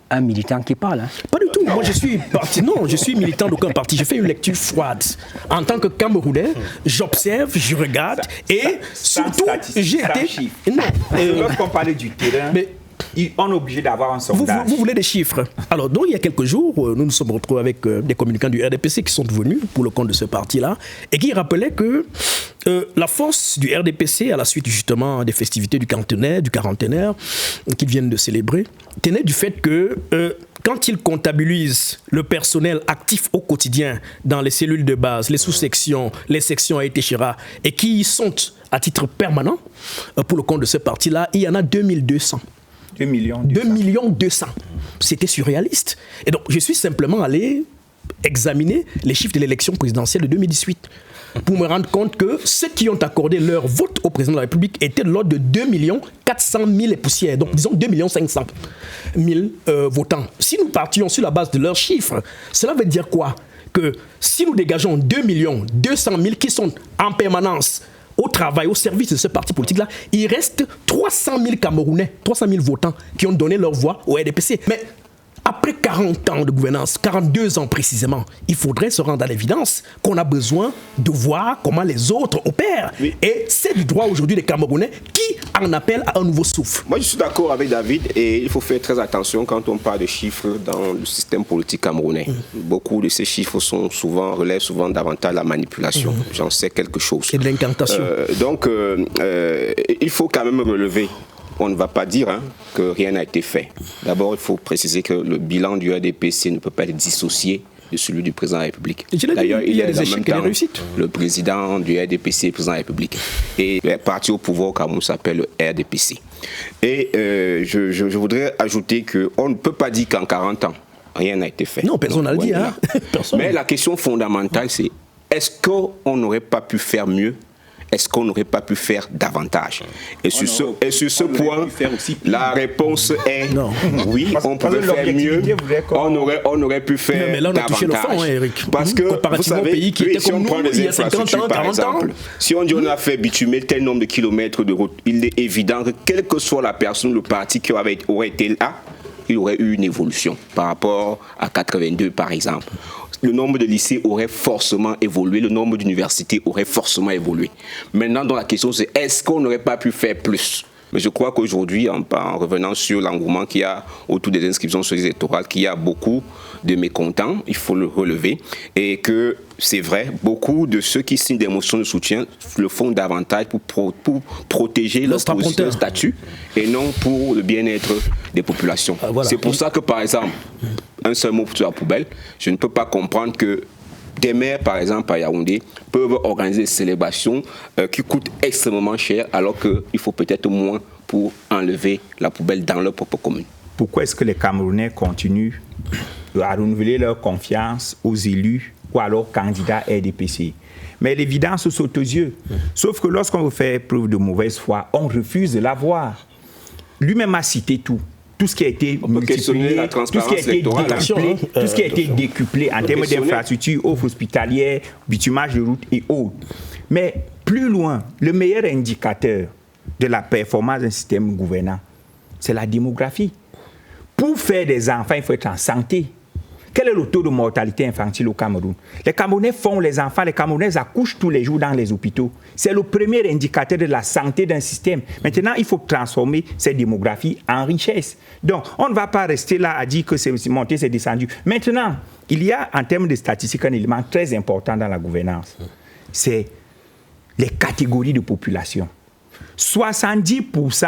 un militant qui parle. Hein. Pas du tout. Moi, je suis militant d'aucun parti. Je fais une lecture froide. En tant que Camerounais, j'observe, je regarde et surtout, j'ai été... Non. Lorsqu'on parlait du terrain... on est obligé d'avoir un sondage. Vous voulez des chiffres? Alors, donc, il y a quelques jours, nous nous sommes retrouvés avec des communicants du RDPC qui sont venus pour le compte de ce parti-là et qui rappelaient que la force du RDPC, à la suite justement des festivités du quarantenaire qu'ils viennent de célébrer, tenait du fait que quand ils comptabilisent le personnel actif au quotidien dans les cellules de base, les sous-sections, les sections à Etechira, et qui y sont à titre permanent, pour le compte de ce parti-là, il y en a 2200. 2 millions 200. C'était surréaliste. Et donc, je suis simplement allé examiner les chiffres de l'élection présidentielle de 2018 pour me rendre compte que ceux qui ont accordé leur vote au président de la République étaient de l'ordre de 2 400 000 et poussières. Donc, disons 2 500 000 votants. Si nous partions sur la base de leurs chiffres, cela veut dire quoi? Que si nous dégageons 2 200 000 qui sont en permanence au travail, au service de ce parti politique-là, il reste 300 000 Camerounais, 300 000 votants qui ont donné leur voix au RDPC. Mais après 40 ans de gouvernance, 42 ans précisément, il faudrait se rendre à l'évidence qu'on a besoin de voir comment les autres opèrent. Oui. Et c'est du droit aujourd'hui des Camerounais qui en appellent à un nouveau souffle. Moi, je suis d'accord avec David et il faut faire très attention quand on parle de chiffres dans le système politique camerounais. Beaucoup de ces chiffres relèvent souvent davantage la manipulation. J'en sais quelque chose. Et de l'incantation. Donc, il faut quand même relever. On ne va pas dire que rien n'a été fait. D'abord, il faut préciser que le bilan du RDPC ne peut pas être dissocié de celui du président de la République. D'ailleurs, il y a des échecs et des réussites. Le président du RDPC est le président de la République. Et le parti au pouvoir au Cameroun s'appelle le RDPC. Et je voudrais ajouter qu'on ne peut pas dire qu'en 40 ans, rien n'a été fait. Non, personne n'a dit. Mais la question fondamentale, c'est est-ce qu'on n'aurait pas pu faire mieux? Est-ce qu'on n'aurait pas pu faire davantage? Et sur ce point, la réponse est non. Oui, on pouvait faire mieux. On aurait pu faire mais là, on a touché le fond, Eric. Parce que, vous savez, pays qui était si on prend les infrastructures, par exemple, si on dit on a fait bitumer tel nombre de kilomètres de route, il est évident que quelle que soit la personne, le parti qui aurait été là, il aurait eu une évolution par rapport à 82, par exemple. Le nombre de lycées aurait forcément évolué, le nombre d'universités aurait forcément évolué. Maintenant, donc, la question c'est est-ce qu'on n'aurait pas pu faire plus? Mais je crois qu'aujourd'hui, en revenant sur l'engouement qu'il y a autour des inscriptions sur les électorales, qu'il y a beaucoup de mécontents, il faut le relever, et que c'est vrai, beaucoup de ceux qui signent des motions de soutien le font davantage pour protéger leur statut et non pour le bien-être des populations. Voilà. C'est pour ça que, par exemple, un seul mot sur la poubelle, je ne peux pas comprendre que des maires, par exemple, à Yaoundé, peuvent organiser des célébrations qui coûtent extrêmement cher, alors qu'il faut peut-être moins pour enlever la poubelle dans leur propre commune. Pourquoi est-ce que les Camerounais continuent à renouveler leur confiance aux élus ou alors candidats RDPC? Mais l'évidence saute aux yeux. Sauf que lorsqu'on veut faire preuve de mauvaise foi, on refuse de la voir. Lui-même a cité tout. Tout ce qui a été multiplié, tout ce qui a été décuplé, tout ce qui a été décuplé en termes d'infrastructures, offres hospitalières, bitumage de routes et autres. Mais plus loin, le meilleur indicateur de la performance d'un système gouvernant, c'est la démographie. Pour faire des enfants, il faut être en santé. Quel est le taux de mortalité infantile au Cameroun? Les Camerounais font les enfants, les Camerounais accouchent tous les jours dans les hôpitaux. C'est le premier indicateur de la santé d'un système. Maintenant, il faut transformer cette démographie en richesse. Donc, on ne va pas rester là à dire que c'est monté, c'est descendu. Maintenant, il y a en termes de statistiques un élément très important dans la gouvernance. C'est les catégories de population. 70%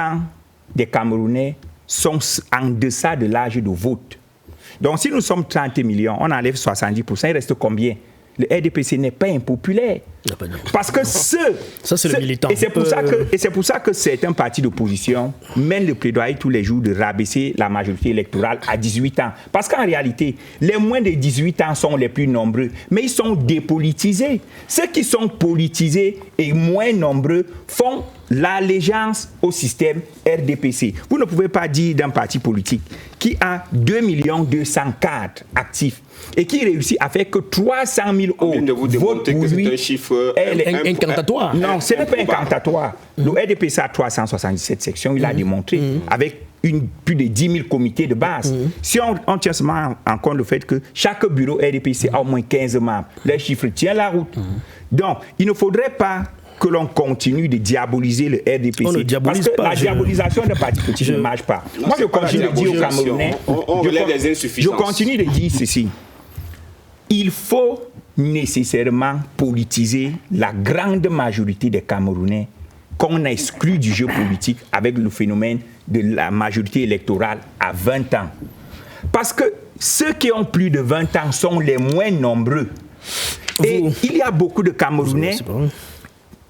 des Camerounais sont en deçà de l'âge de vote. Donc, si nous sommes 30 millions, on enlève 70%, il reste combien? Le RDPC n'est pas impopulaire. Parce que ça, c'est le militant. Et c'est pour ça que certains partis d'opposition mènent le plaidoyer tous les jours de rabaisser la majorité électorale à 18 ans. Parce qu'en réalité, les moins de 18 ans sont les plus nombreux, mais ils sont dépolitisés. Ceux qui sont politisés et moins nombreux font l'allégeance au système RDPC. Vous ne pouvez pas dire d'un parti politique qui a 2 204 actifs et qui réussit à faire que 300 000 autres votent pour lui. C'est un chiffre incantatoire. Non, ce n'est pas incantatoire. Le RDPC a 377 sections, il a démontré, avec plus de 10 000 comités de base. Si on tient seulement en compte le fait que chaque bureau RDPC a au moins 15 membres, le chiffre tient la route. Donc, il ne faudrait pas que l'on continue de diaboliser le RDPC. On ne diabolise parce que pas, la diabolisation d'un parti politique ne marche pas. Moi, je continue de dire aux Camerounais, je continue de dire ceci. Il faut nécessairement politiser la grande majorité des Camerounais qu'on a exclu du jeu politique avec le phénomène de la majorité électorale à 20 ans. Parce que ceux qui ont plus de 20 ans sont les moins nombreux. Et il y a beaucoup de Camerounais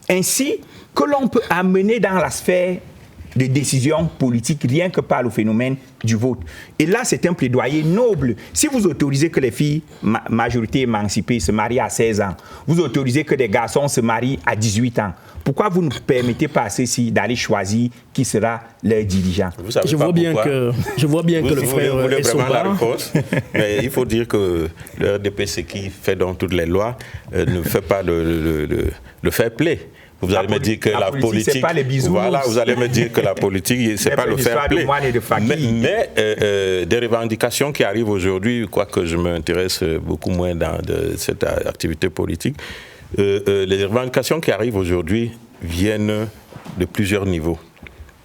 ainsi que l'on peut amener dans la sphère de décision politique rien que par le phénomène du vote. Et là, c'est un plaidoyer noble. Si vous autorisez que les filles, majorité émancipée, se marient à 16 ans, vous autorisez que des garçons se marient à 18 ans, pourquoi vous ne permettez pas à ceux-ci d'aller choisir qui sera leur dirigeant? Je vois bien que le frère vous voulez est vraiment la réponse, mais il faut dire que le RDPC qui fait dans toutes les lois ne fait pas le fair play. Vous allez me dire que la politique, c'est pas les bisous. Voilà, vous allez me dire que la politique, c'est pas le fair play. Mais des revendications qui arrivent aujourd'hui, quoique je m'intéresse beaucoup moins dans cette activité politique, les revendications qui arrivent aujourd'hui viennent de plusieurs niveaux.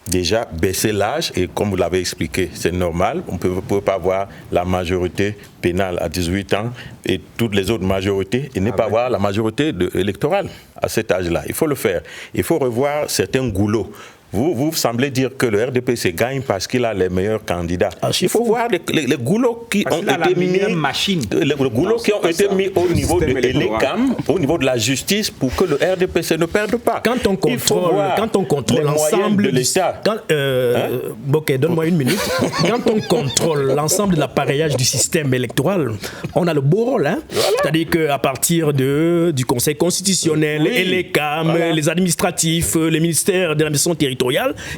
Déjà, baisser l'âge, et comme vous l'avez expliqué, c'est normal. On ne peut pas avoir la majorité pénale à 18 ans et toutes les autres majorités, et ne pas avoir la majorité électorale à cet âge-là. Il faut le faire. Il faut revoir certains goulots. Vous semblez dire que le RDPC gagne parce qu'il a les meilleurs candidats. Il faut voir les goulots qui ont été mis, les goulots qui ont été mis au niveau de l'ELECAM, au niveau de la justice, pour que le RDPC ne perde pas. Quand on contrôle l'ensemble de l'État. Ok, donne-moi une minute. Quand on contrôle l'ensemble de l'appareillage du système électoral, on a le beau rôle. Voilà. C'est-à-dire qu'à partir du Conseil constitutionnel, l'ELECAM, les administratifs, les ministères de l'administration territoriale,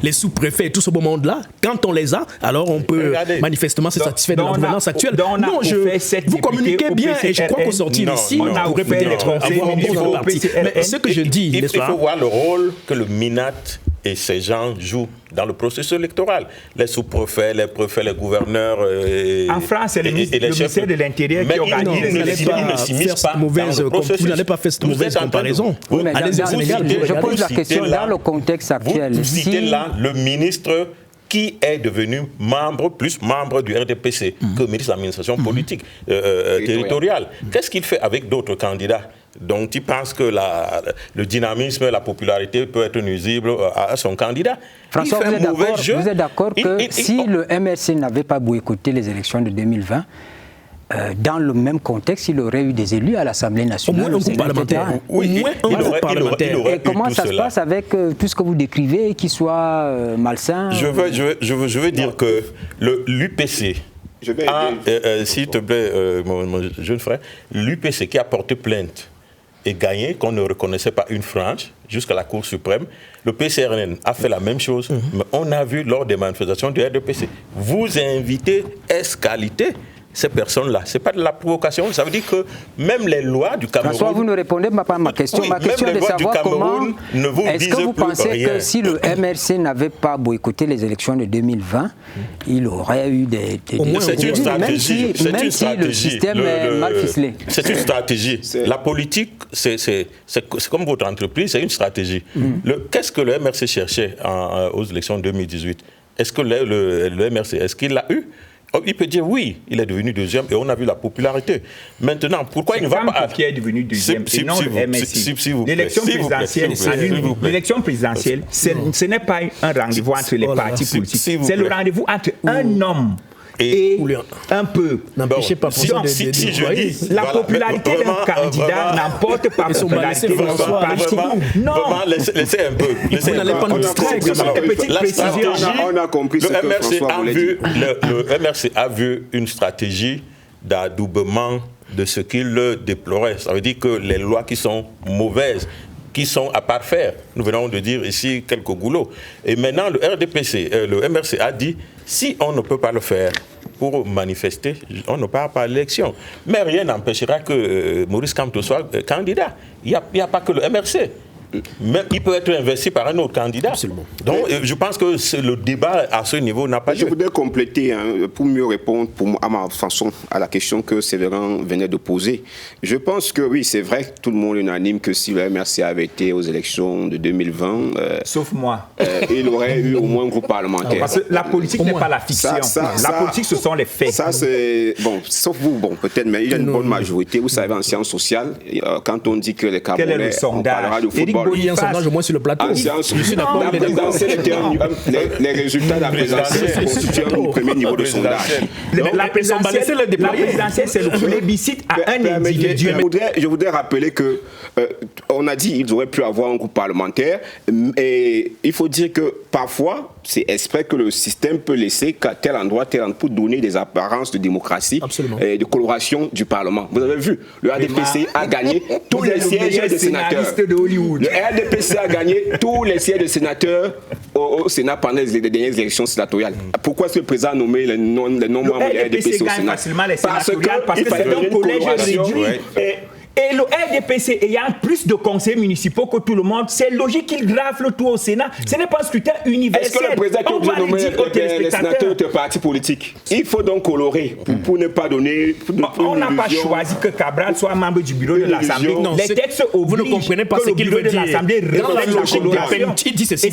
les sous-préfets et tout ce beau monde-là, quand on les a, alors on peut manifestement se satisfaire de la gouvernance actuelle. Non, vous communiquez bien et je crois qu'au sortir d'ici, on pourrait peut-être avoir un bon dans le parti. Mais ce que je dis, n'est-ce pas? Il faut voir le rôle que le MINAT Et ces gens jouent dans le processus électoral. Les sous-préfets, les préfets, les gouverneurs. En France, c'est le ministère de l'Intérieur qui organise. Vous n'allez pas faire cette mauvaise comparaison. Je pose la question dans le contexte actuel. Vous citez là le ministre qui est devenu membre du RDPC que ministre de l'administration politique territoriale. Qu'est-ce qu'il fait avec d'autres candidats? Donc, il pense que le dynamisme, la popularité peut être nuisible à son candidat. François, vous êtes d'accord que si le MRC n'avait pas boycotté les élections de 2020, dans le même contexte, il aurait eu des élus à l'Assemblée nationale. Au moins un groupe parlementaire. Oui, il aurait et comment ça se passe avec tout ce que vous décrivez, qui soit malsain? Je veux dire que l'UPC, s'il te plaît, mon jeune frère, l'UPC qui a porté plainte et gagné, qu'on ne reconnaissait pas une frange jusqu'à la Cour suprême, le PCRN a fait la même chose, mais on a vu lors des manifestations du RDPC. Vous invitez escalité ces personnes-là. Ce n'est pas de la provocation, ça veut dire que même les lois du Cameroun... François, vous ne répondez pas à ma question. Oui, ma question est de savoir comment... Est-ce que vous pensez que si le MRC n'avait pas boycotté les élections de 2020, il aurait eu des... C'est une stratégie. Même si le système est mal ficelé. C'est une stratégie. La politique, c'est comme votre entreprise, c'est une stratégie. Qu'est-ce que le MRC cherchait aux élections de 2018? Est-ce que le MRC, est-ce qu'il l'a eu? Il peut dire oui, il est devenu deuxième et on a vu la popularité. Maintenant, pourquoi il ne va pas... qui est devenu deuxième et non le MSI. L'élection présidentielle, ce n'est pas un rendez-vous entre les partis politiques. C'est le rendez-vous entre un homme et un peu. N'empêchez pas la popularité d'un candidat n'emporte pas la popularité de son parti. Non. Laissez un peu. Vous n'allez pas nous distraire. On a compris ce que François voulait dire. Le MRC a vu une stratégie d'adoubement de ce qu'il déplorait. Ça veut dire que les lois qui sont mauvaises, qui sont à parfaire, nous venons de dire ici quelques goulots. Et maintenant, le MRC a dit, si on ne peut pas le faire pour manifester, on ne part pas à l'élection. Mais rien n'empêchera que Maurice Kamto soit candidat. Il n'y a pas que le MRC. Même, il peut être investi par un autre candidat. Absolument. Donc, je pense que le débat à ce niveau n'a pas lieu. Je voudrais compléter pour mieux répondre à ma façon à la question que Séverin venait de poser. Je pense que oui, c'est vrai que tout le monde est unanime que si le MRC avait été aux élections de 2020, sauf moi, il aurait eu au moins un groupe parlementaire. Parce que la politique n'est pas la fiction. La politique, ce sont les faits. Ça, c'est bon, sauf vous, peut-être, mais il y a une bonne majorité. Vous savez, en sciences sociales, quand on dit que les Camerounais, on parlera de football. Il y a un sondage au moins sur le plateau. Je suis d'accord. Les résultats de la présidentielle constituent un premier niveau de sondage. La présidentielle, c'est le plébiscite à un individu. Je voudrais rappeler que on a dit qu'ils auraient pu avoir un groupe parlementaire, et il faut dire que parfois, c'est exprès que le système peut laisser qu'à tel endroit pour donner des apparences de démocratie et de coloration du Parlement. Vous avez vu, le RDPC a gagné tous les sièges des sénateurs. Le RDPC a gagné tous les sièges de sénateurs au Sénat pendant les dernières élections sénatoriales. Pourquoi est-ce que le président a nommé les non-membres du RDPC au Sénat? Parce que c'est un collège réduit. Et le RDPC ayant plus de conseils municipaux que tout le monde, c'est logique qu'il grave le tout au Sénat. Ce n'est pas un scrutin universel. Est-ce que le président qui a nommé les sénateurs de partis politiques? Il faut donc colorer pour ne pas donner... On n'a pas choisi que Cabral soit membre du bureau de l'Assemblée. Les textes vous ne comprenez pas ce qu'il veut dire.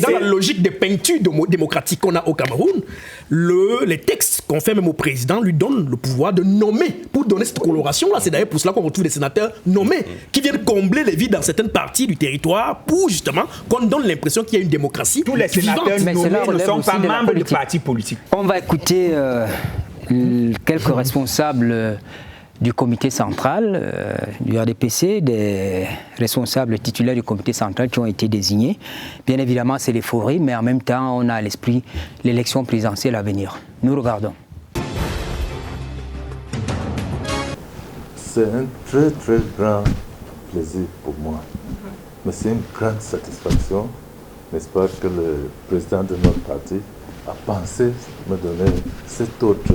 Dans la logique des peintures démocratiques qu'on a au Cameroun, les textes qu'on fait même au président lui donnent le pouvoir de nommer, pour donner cette coloration-là. C'est d'ailleurs pour cela qu'on retrouve des sénateurs nommés, qui viennent combler les vides dans certaines parties du territoire pour justement qu'on donne l'impression qu'il y a une démocratie. Tous les sénateurs nommés ne sont pas membres de partis politiques. On va écouter quelques responsables du comité central du RDPC, des responsables titulaires du comité central qui ont été désignés. Bien évidemment, c'est l'euphorie, mais en même temps, on a à l'esprit l'élection présidentielle à venir. Nous regardons. C'est un très très grand plaisir pour moi. Mais c'est une grande satisfaction, n'est-ce pas, que le président de notre parti a pensé me donner cette autre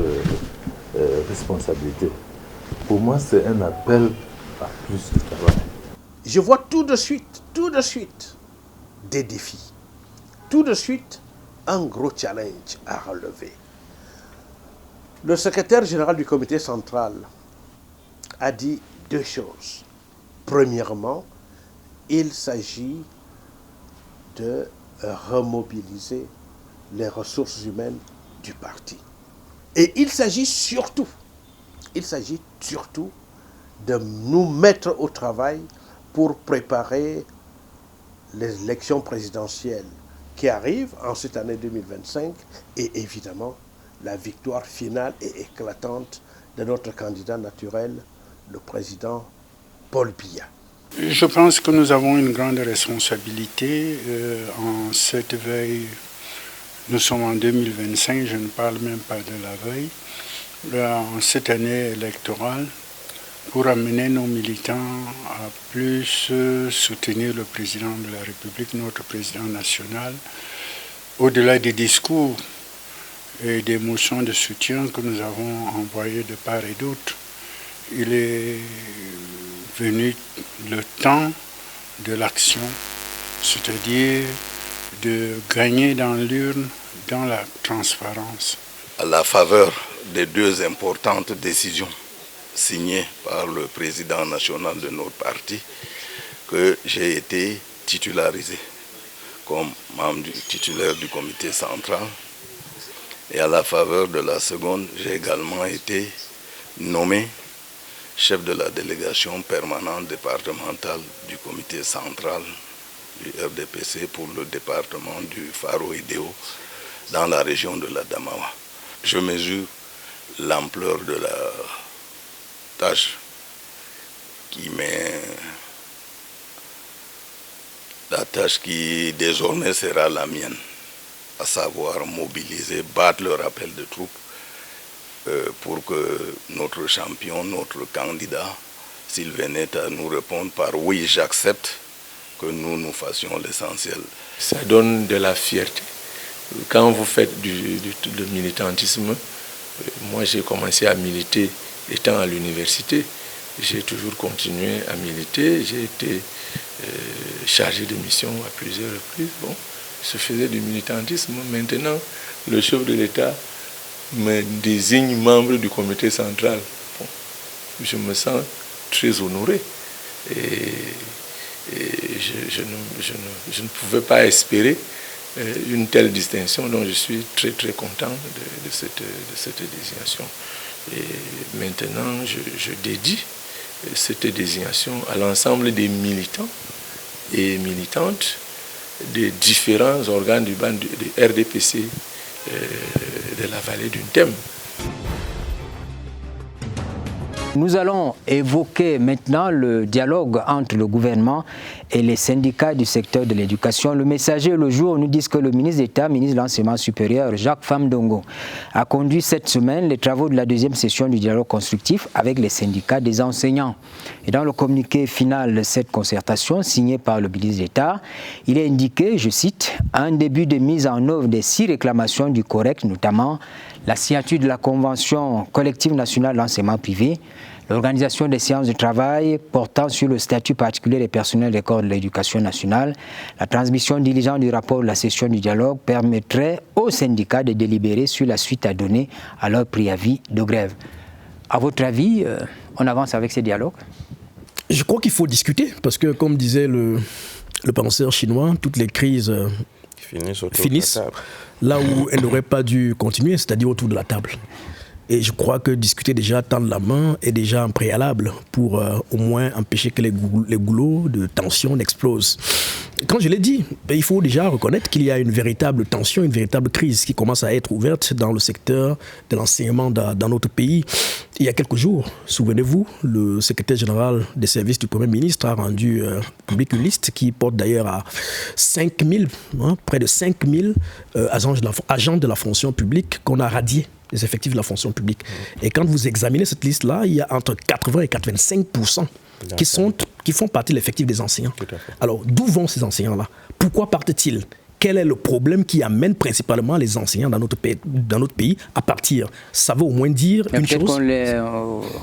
responsabilité. Pour moi, c'est un appel à plus de travail. Je vois tout de suite des défis. tout de suite un gros challenge à relever. Le secrétaire général du comité central a dit deux choses. Premièrement, il s'agit de remobiliser les ressources humaines du parti. Et il s'agit surtout de nous mettre au travail pour préparer les élections présidentielles qui arrivent en cette année 2025 et évidemment la victoire finale et éclatante de notre candidat naturel, le président Paul Biya. Je pense que nous avons une grande responsabilité en cette veille. Nous sommes en 2025, je ne parle même pas de la veille, en cette année électorale, pour amener nos militants à plus soutenir le président de la République, notre président national, au-delà des discours et des motions de soutien que nous avons envoyées de part et d'autre. Il est venu le temps de l'action, c'est-à-dire de gagner dans l'urne, dans la transparence. À la faveur des deux importantes décisions signées par le président national de notre parti, que j'ai été titularisé comme membre titulaire du comité central. Et à la faveur de la seconde, j'ai également été nommé chef de la délégation permanente départementale du comité central du RDPC pour le département du Faro-Idéo dans la région de la Damawa. Je mesure l'ampleur de la tâche qui désormais sera la mienne, à savoir mobiliser, battre le rappel de troupes pour que notre champion, notre candidat, s'il venait à nous répondre par oui, j'accepte, que nous fassions l'essentiel. Ça donne de la fierté. Quand vous faites du militantisme, moi j'ai commencé à militer étant à l'université. J'ai toujours continué à militer. J'ai été chargé de mission à plusieurs reprises. Bon, je faisais du militantisme. Maintenant, le chef de l'État me désigne membre du comité central. Bon, je me sens très honoré. Et je ne pouvais pas espérer une telle distinction, donc je suis très très content de cette désignation. Et maintenant, je dédie cette désignation à l'ensemble des militants et militantes des différents organes du RDPC de la vallée du Nthème. Nous allons évoquer maintenant le dialogue entre le gouvernement et les syndicats du secteur de l'éducation. Le Messager le jour nous dit que le ministre d'État, ministre de l'Enseignement supérieur, Jacques Famdongo, a conduit cette semaine les travaux de la deuxième session du dialogue constructif avec les syndicats des enseignants. Et dans le communiqué final de cette concertation, signé par le ministre d'État, il est indiqué, je cite, « un début de mise en œuvre des 6 réclamations du COREC, notamment la signature de la Convention collective nationale de l'enseignement privé, l'organisation des séances de travail portant sur le statut particulier des personnels des corps de l'éducation nationale, la transmission diligente du rapport de la session du dialogue permettrait aux syndicats de délibérer sur la suite à donner à leur préavis de grève. » À votre avis, on avance avec ces dialogues? Je crois qu'il faut discuter, parce que comme disait le penseur chinois, toutes les crises finissent là où elles n'auraient pas dû continuer, c'est-à-dire autour de la table. Et je crois que discuter déjà, tendre la main, est déjà un préalable pour au moins empêcher que les goulots de tension n'explosent. Quand je l'ai dit, il faut déjà reconnaître qu'il y a une véritable tension, une véritable crise qui commence à être ouverte dans le secteur de l'enseignement dans notre pays. Il y a quelques jours, souvenez-vous, le secrétaire général des services du Premier ministre a rendu public une liste qui porte d'ailleurs à 5000, près de 5000 agents de la fonction publique qu'on a radiés des effectifs de la fonction publique. Et quand vous examinez cette liste-là, il y a entre 80 et 85% qui font partie de l'effectif des enseignants. Alors, d'où vont ces enseignants-là? Pourquoi partent-ils? quel est le problème qui amène principalement les enseignants dans notre pays à partir. Ça veut au moins dire une chose.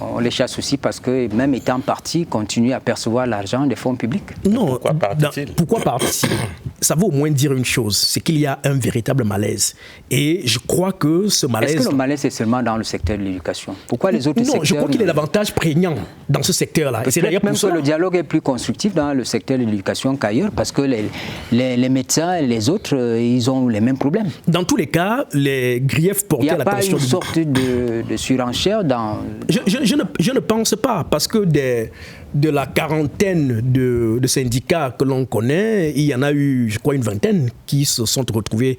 On les chasse aussi parce que même étant partis, continuent à percevoir l'argent des fonds publics. Non, pourquoi partir? Ça veut au moins dire une chose, c'est qu'il y a un véritable malaise. Et je crois que ce malaise... Est-ce que le malaise est seulement dans le secteur de l'éducation? Pourquoi les autres secteurs... Non, je crois qu'il est davantage prégnant dans ce secteur-là. Et c'est d'ailleurs même que le dialogue est plus constructif dans le secteur de l'éducation qu'ailleurs, parce que les médecins et les autres, ils ont les mêmes problèmes. Dans tous les cas, les griefs portés à l'attention... Il n'y a pas une sorte de surenchère dans... Je ne pense pas, parce que de la quarantaine de syndicats que l'on connaît, il y en a eu, je crois, une vingtaine qui se sont retrouvés...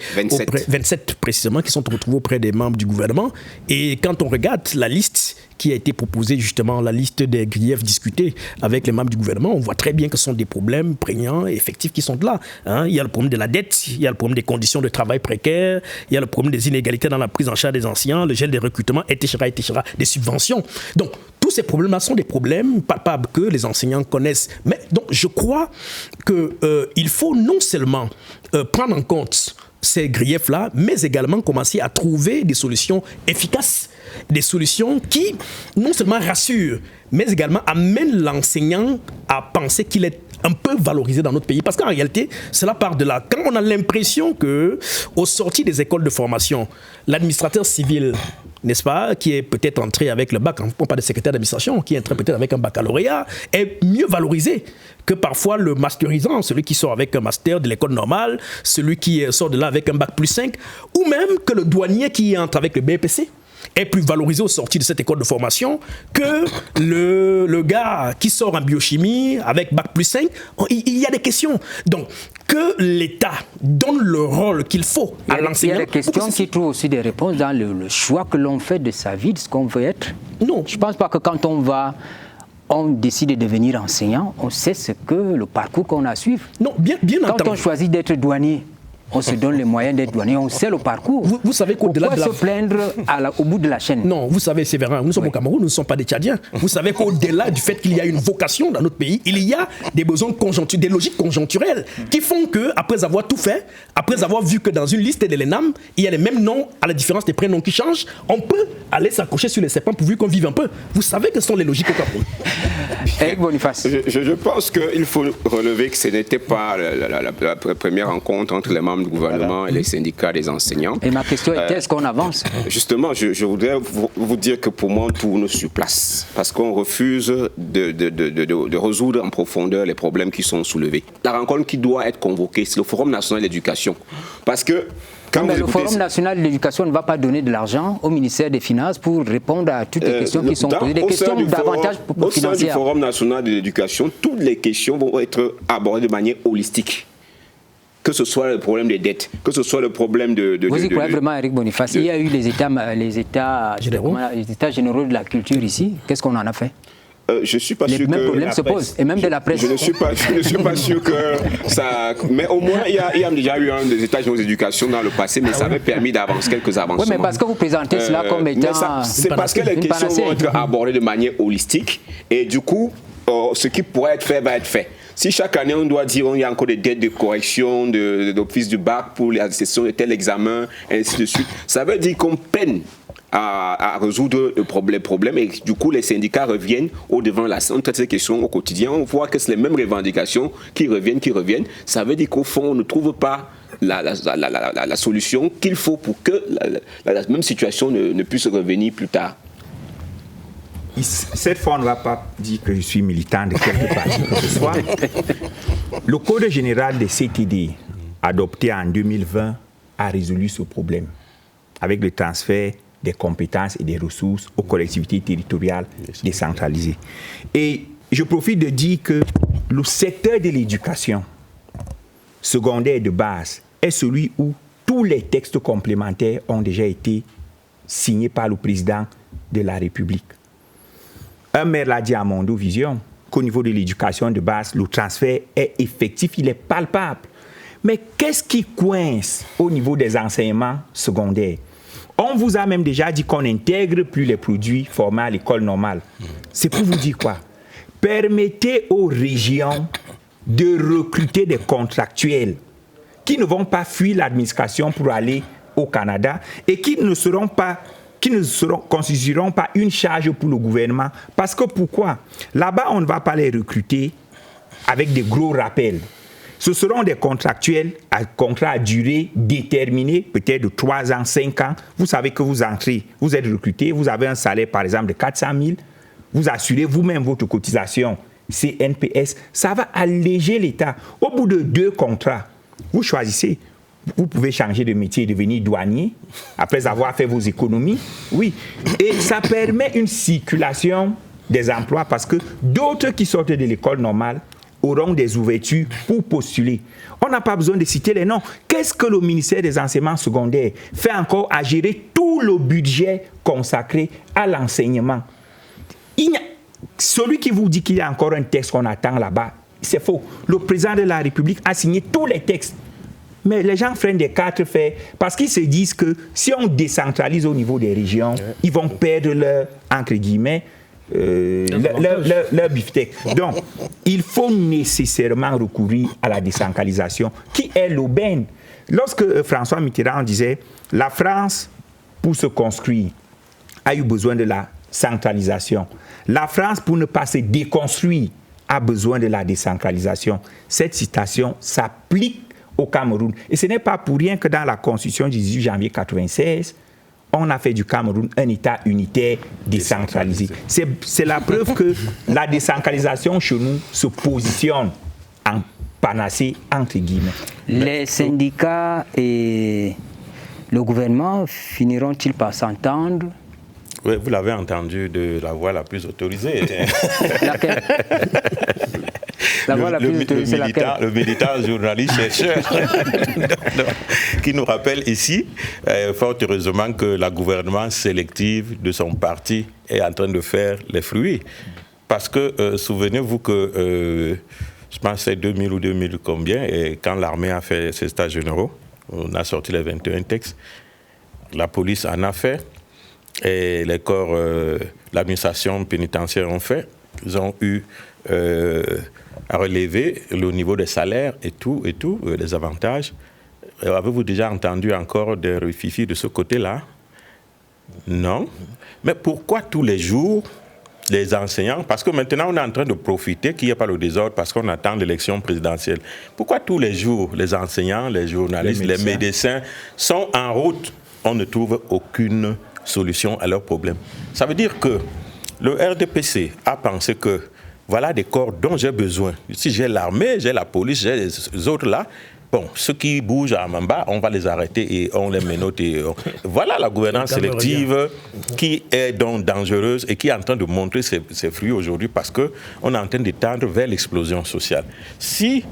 27 précisément, qui sont retrouvés auprès des membres du gouvernement. Et quand on regarde la liste qui a été proposée, justement, la liste des griefs discutés avec les membres du gouvernement, on voit très bien que ce sont des problèmes prégnants et effectifs qui sont là. Hein. Il y a le problème de la dette, il y a le problème des conditions de travail précaires, il y a le problème des inégalités dans la prise en charge des anciens, le gel des recrutements, etc., des subventions. Donc, tous ces problèmes-là sont des problèmes palpables que les enseignants connaissent. Mais donc, je crois qu'il faut non seulement prendre en compte ces griefs-là, mais également commencer à trouver des solutions efficaces, des solutions qui non seulement rassurent, mais également amènent l'enseignant à penser qu'il est un peu valorisé dans notre pays. Parce qu'en réalité, cela part de là. Quand on a l'impression qu'au sorti des écoles de formation, l'administrateur civil, n'est-ce pas, qui est peut-être entré avec le bac, on parle de secrétaire d'administration, qui est entré peut-être avec un baccalauréat, est mieux valorisé que parfois le masterisant, celui qui sort avec un master de l'école normale, celui qui sort de là avec un bac +5, ou même que le douanier qui entre avec le BPC est plus valorisé au sortir de cette école de formation que le gars qui sort en biochimie avec bac +5. Il y a des questions. Donc, que l'État donne le rôle qu'il faut à l'enseignant. Il y a des questions qui trouvent aussi des réponses dans le choix que l'on fait de sa vie, de ce qu'on veut être. Non. Je ne pense pas que quand on décide de devenir enseignant, on sait le parcours qu'on a à suivre. Non, bien entendu. Quand on choisit d'être douanier, on se donne les moyens d'être douanier, on sait le parcours. Vous savez qu'au-delà de se plaindre au bout de la chaîne? Non, vous savez, Séverin, nous sommes au Cameroun, nous ne sommes pas des Tchadiens. Vous savez qu'au-delà du fait qu'il y a une vocation dans notre pays, il y a des besoins conjoncturels, des logiques conjoncturelles qui font qu'après avoir tout fait, après avoir vu que dans une liste de l'ENAM, il y a les mêmes noms à la différence des prénoms qui changent, on peut aller s'accrocher sur les serpents pourvu qu'on vive un peu. Vous savez que ce sont les logiques au Cameroun. Eric Boniface. Je pense qu'il faut relever que ce n'était pas la première rencontre entre les membres du gouvernement et les syndicats des enseignants. Et ma question est, est-ce qu'on avance? Justement, je voudrais vous dire que pour moi, on tourne sur place. Parce qu'on refuse de résoudre en profondeur les problèmes qui sont soulevés. La rencontre qui doit être convoquée, c'est le Forum national de l'éducation. Parce que mais le Forum national de l'éducation ne va pas donner de l'argent au ministère des Finances pour répondre à toutes les questions qui sont posées, des questions davantage financières. Au sein du Forum national de l'éducation, toutes les questions vont être abordées de manière holistique. Que ce soit le problème des dettes, que ce soit le problème de vous y croyez vraiment, Eric Boniface? Il y a eu les états généraux de la culture ici. Qu'est-ce qu'on en a fait? Je suis pas sûr que... Les mêmes problèmes se posent, et même de la presse. Je ne suis pas sûr que ça... Mais au moins, il y a déjà eu un des états généraux d'éducation dans le passé, mais ça avait permis d'avancer quelques avancements. Oui, mais parce que vous présentez cela comme étant... C'est parce que les questions vont être abordées de manière holistique, et du coup, ce qui pourrait être fait va être fait. Si chaque année on doit dire qu'il y a encore des dettes de correction d'office du bac pour la session de tel examen, et ainsi de suite, ça veut dire qu'on peine à résoudre les problèmes et du coup les syndicats reviennent au-devant de la scène. On traite ces questions au quotidien, on voit que c'est les mêmes revendications qui reviennent. Ça veut dire qu'au fond on ne trouve pas la solution qu'il faut pour que la même situation ne puisse revenir plus tard. Cette fois, on ne va pas dire que je suis militant de quelque parti que ce soit. Le Code général des CTD, adopté en 2020, a résolu ce problème avec le transfert des compétences et des ressources aux collectivités territoriales décentralisées. Et je profite de dire que le secteur de l'éducation secondaire de base est celui où tous les textes complémentaires ont déjà été signés par le président de la République. Un maire l'a dit à Mondo Vision qu'au niveau de l'éducation de base, le transfert est effectif, il est palpable. Mais qu'est-ce qui coince au niveau des enseignements secondaires? On vous a même déjà dit qu'on n'intègre plus les produits formés à l'école normale. C'est pour vous dire quoi? Permettez aux régions de recruter des contractuels qui ne vont pas fuir l'administration pour aller au Canada et qui ne constitueront pas une charge pour le gouvernement. Parce que pourquoi? Là-bas, on ne va pas les recruter avec des gros rappels. Ce seront des contractuels à contrat à durée déterminée, peut-être de 3 ans, 5 ans. Vous savez que vous entrez, vous êtes recruté, vous avez un salaire par exemple de 400 000, vous assurez vous-même votre cotisation CNPS, ça va alléger l'État. Au bout de 2 contrats, vous choisissez. Vous pouvez changer de métier et devenir douanier après avoir fait vos économies. Oui. Et ça permet une circulation des emplois parce que d'autres qui sortent de l'école normale auront des ouvertures pour postuler. On n'a pas besoin de citer les noms. Qu'est-ce que le ministère des enseignements secondaires fait encore à gérer tout le budget consacré à l'enseignement? Celui qui vous dit qu'il y a encore un texte qu'on attend là-bas, c'est faux. Le président de la République a signé tous les textes. Mais les gens freinent des 4 faits parce qu'ils se disent que si on décentralise au niveau des régions, ils vont perdre leur, entre guillemets, leur beefsteak. Donc, il faut nécessairement recourir à la décentralisation qui est l'aubaine. Lorsque François Mitterrand disait « La France, pour se construire, a eu besoin de la centralisation. La France, pour ne pas se déconstruire, a besoin de la décentralisation. » Cette citation s'applique au Cameroun. Et ce n'est pas pour rien que dans la Constitution du 18 janvier 1996, on a fait du Cameroun un État unitaire décentralisé. C'est la preuve que la décentralisation chez nous se positionne en panacée, entre guillemets. Les syndicats et le gouvernement finiront-ils par s'entendre? Oui, vous l'avez entendu de la voix la plus autorisée. Laquelle? La voix la plus autorisée, laquelle? Le militant journaliste chercheur qui nous rappelle ici, fort heureusement, que la gouvernance sélective de son parti est en train de faire les fruits. Parce que, souvenez-vous que, je pense que c'est 2000 ou 2000 combien, et quand l'armée a fait ses stages généraux, on a sorti les 21 textes, la police en a fait, et les corps, l'administration pénitentiaire ont fait. Ils ont eu à relever le niveau des salaires et tout, les avantages. Avez-vous déjà entendu encore des refifis de ce côté-là? Non. Mais pourquoi tous les jours, les enseignants, parce que maintenant on est en train de profiter qu'il n'y ait pas le désordre parce qu'on attend l'élection présidentielle. Pourquoi tous les jours, les enseignants, les journalistes, les médecins sont en route? On ne trouve aucune solution à leurs problèmes. Ça veut dire que le RDPC a pensé que voilà des corps dont j'ai besoin. Si j'ai l'armée, j'ai la police, j'ai les autres là, bon, ceux qui bougent à Mamba, on va les arrêter et on les menotte. Voilà la gouvernance sélective qui est donc dangereuse et qui est en train de montrer ses fruits aujourd'hui parce qu'on est en train de tendre vers l'explosion sociale. Si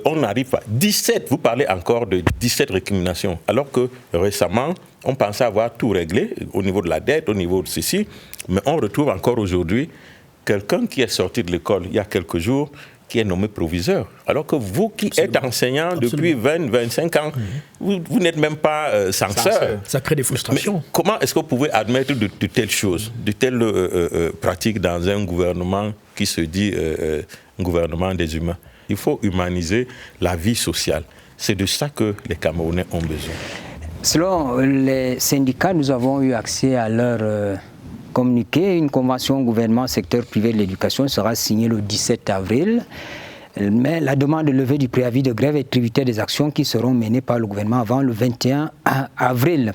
on arrive à 17, vous parlez encore de 17 récriminations, alors que récemment, on pensait avoir tout réglé au niveau de la dette, au niveau de ceci, mais on retrouve encore aujourd'hui quelqu'un qui est sorti de l'école il y a quelques jours, qui est nommé proviseur. Alors que vous qui êtes enseignant depuis 20, 25 ans, vous n'êtes même pas censeur. Ça crée des frustrations. Mais comment est-ce que vous pouvez admettre de telles choses, de telles pratiques dans un gouvernement qui se dit un gouvernement des humains? Il faut humaniser la vie sociale. C'est de ça que les Camerounais ont besoin. Selon les syndicats, nous avons eu accès à leur communiqué. Une convention gouvernement secteur privé de l'éducation sera signée le 17 avril. Mais la demande de levée du préavis de grève est tributaire des actions qui seront menées par le gouvernement avant le 21 avril.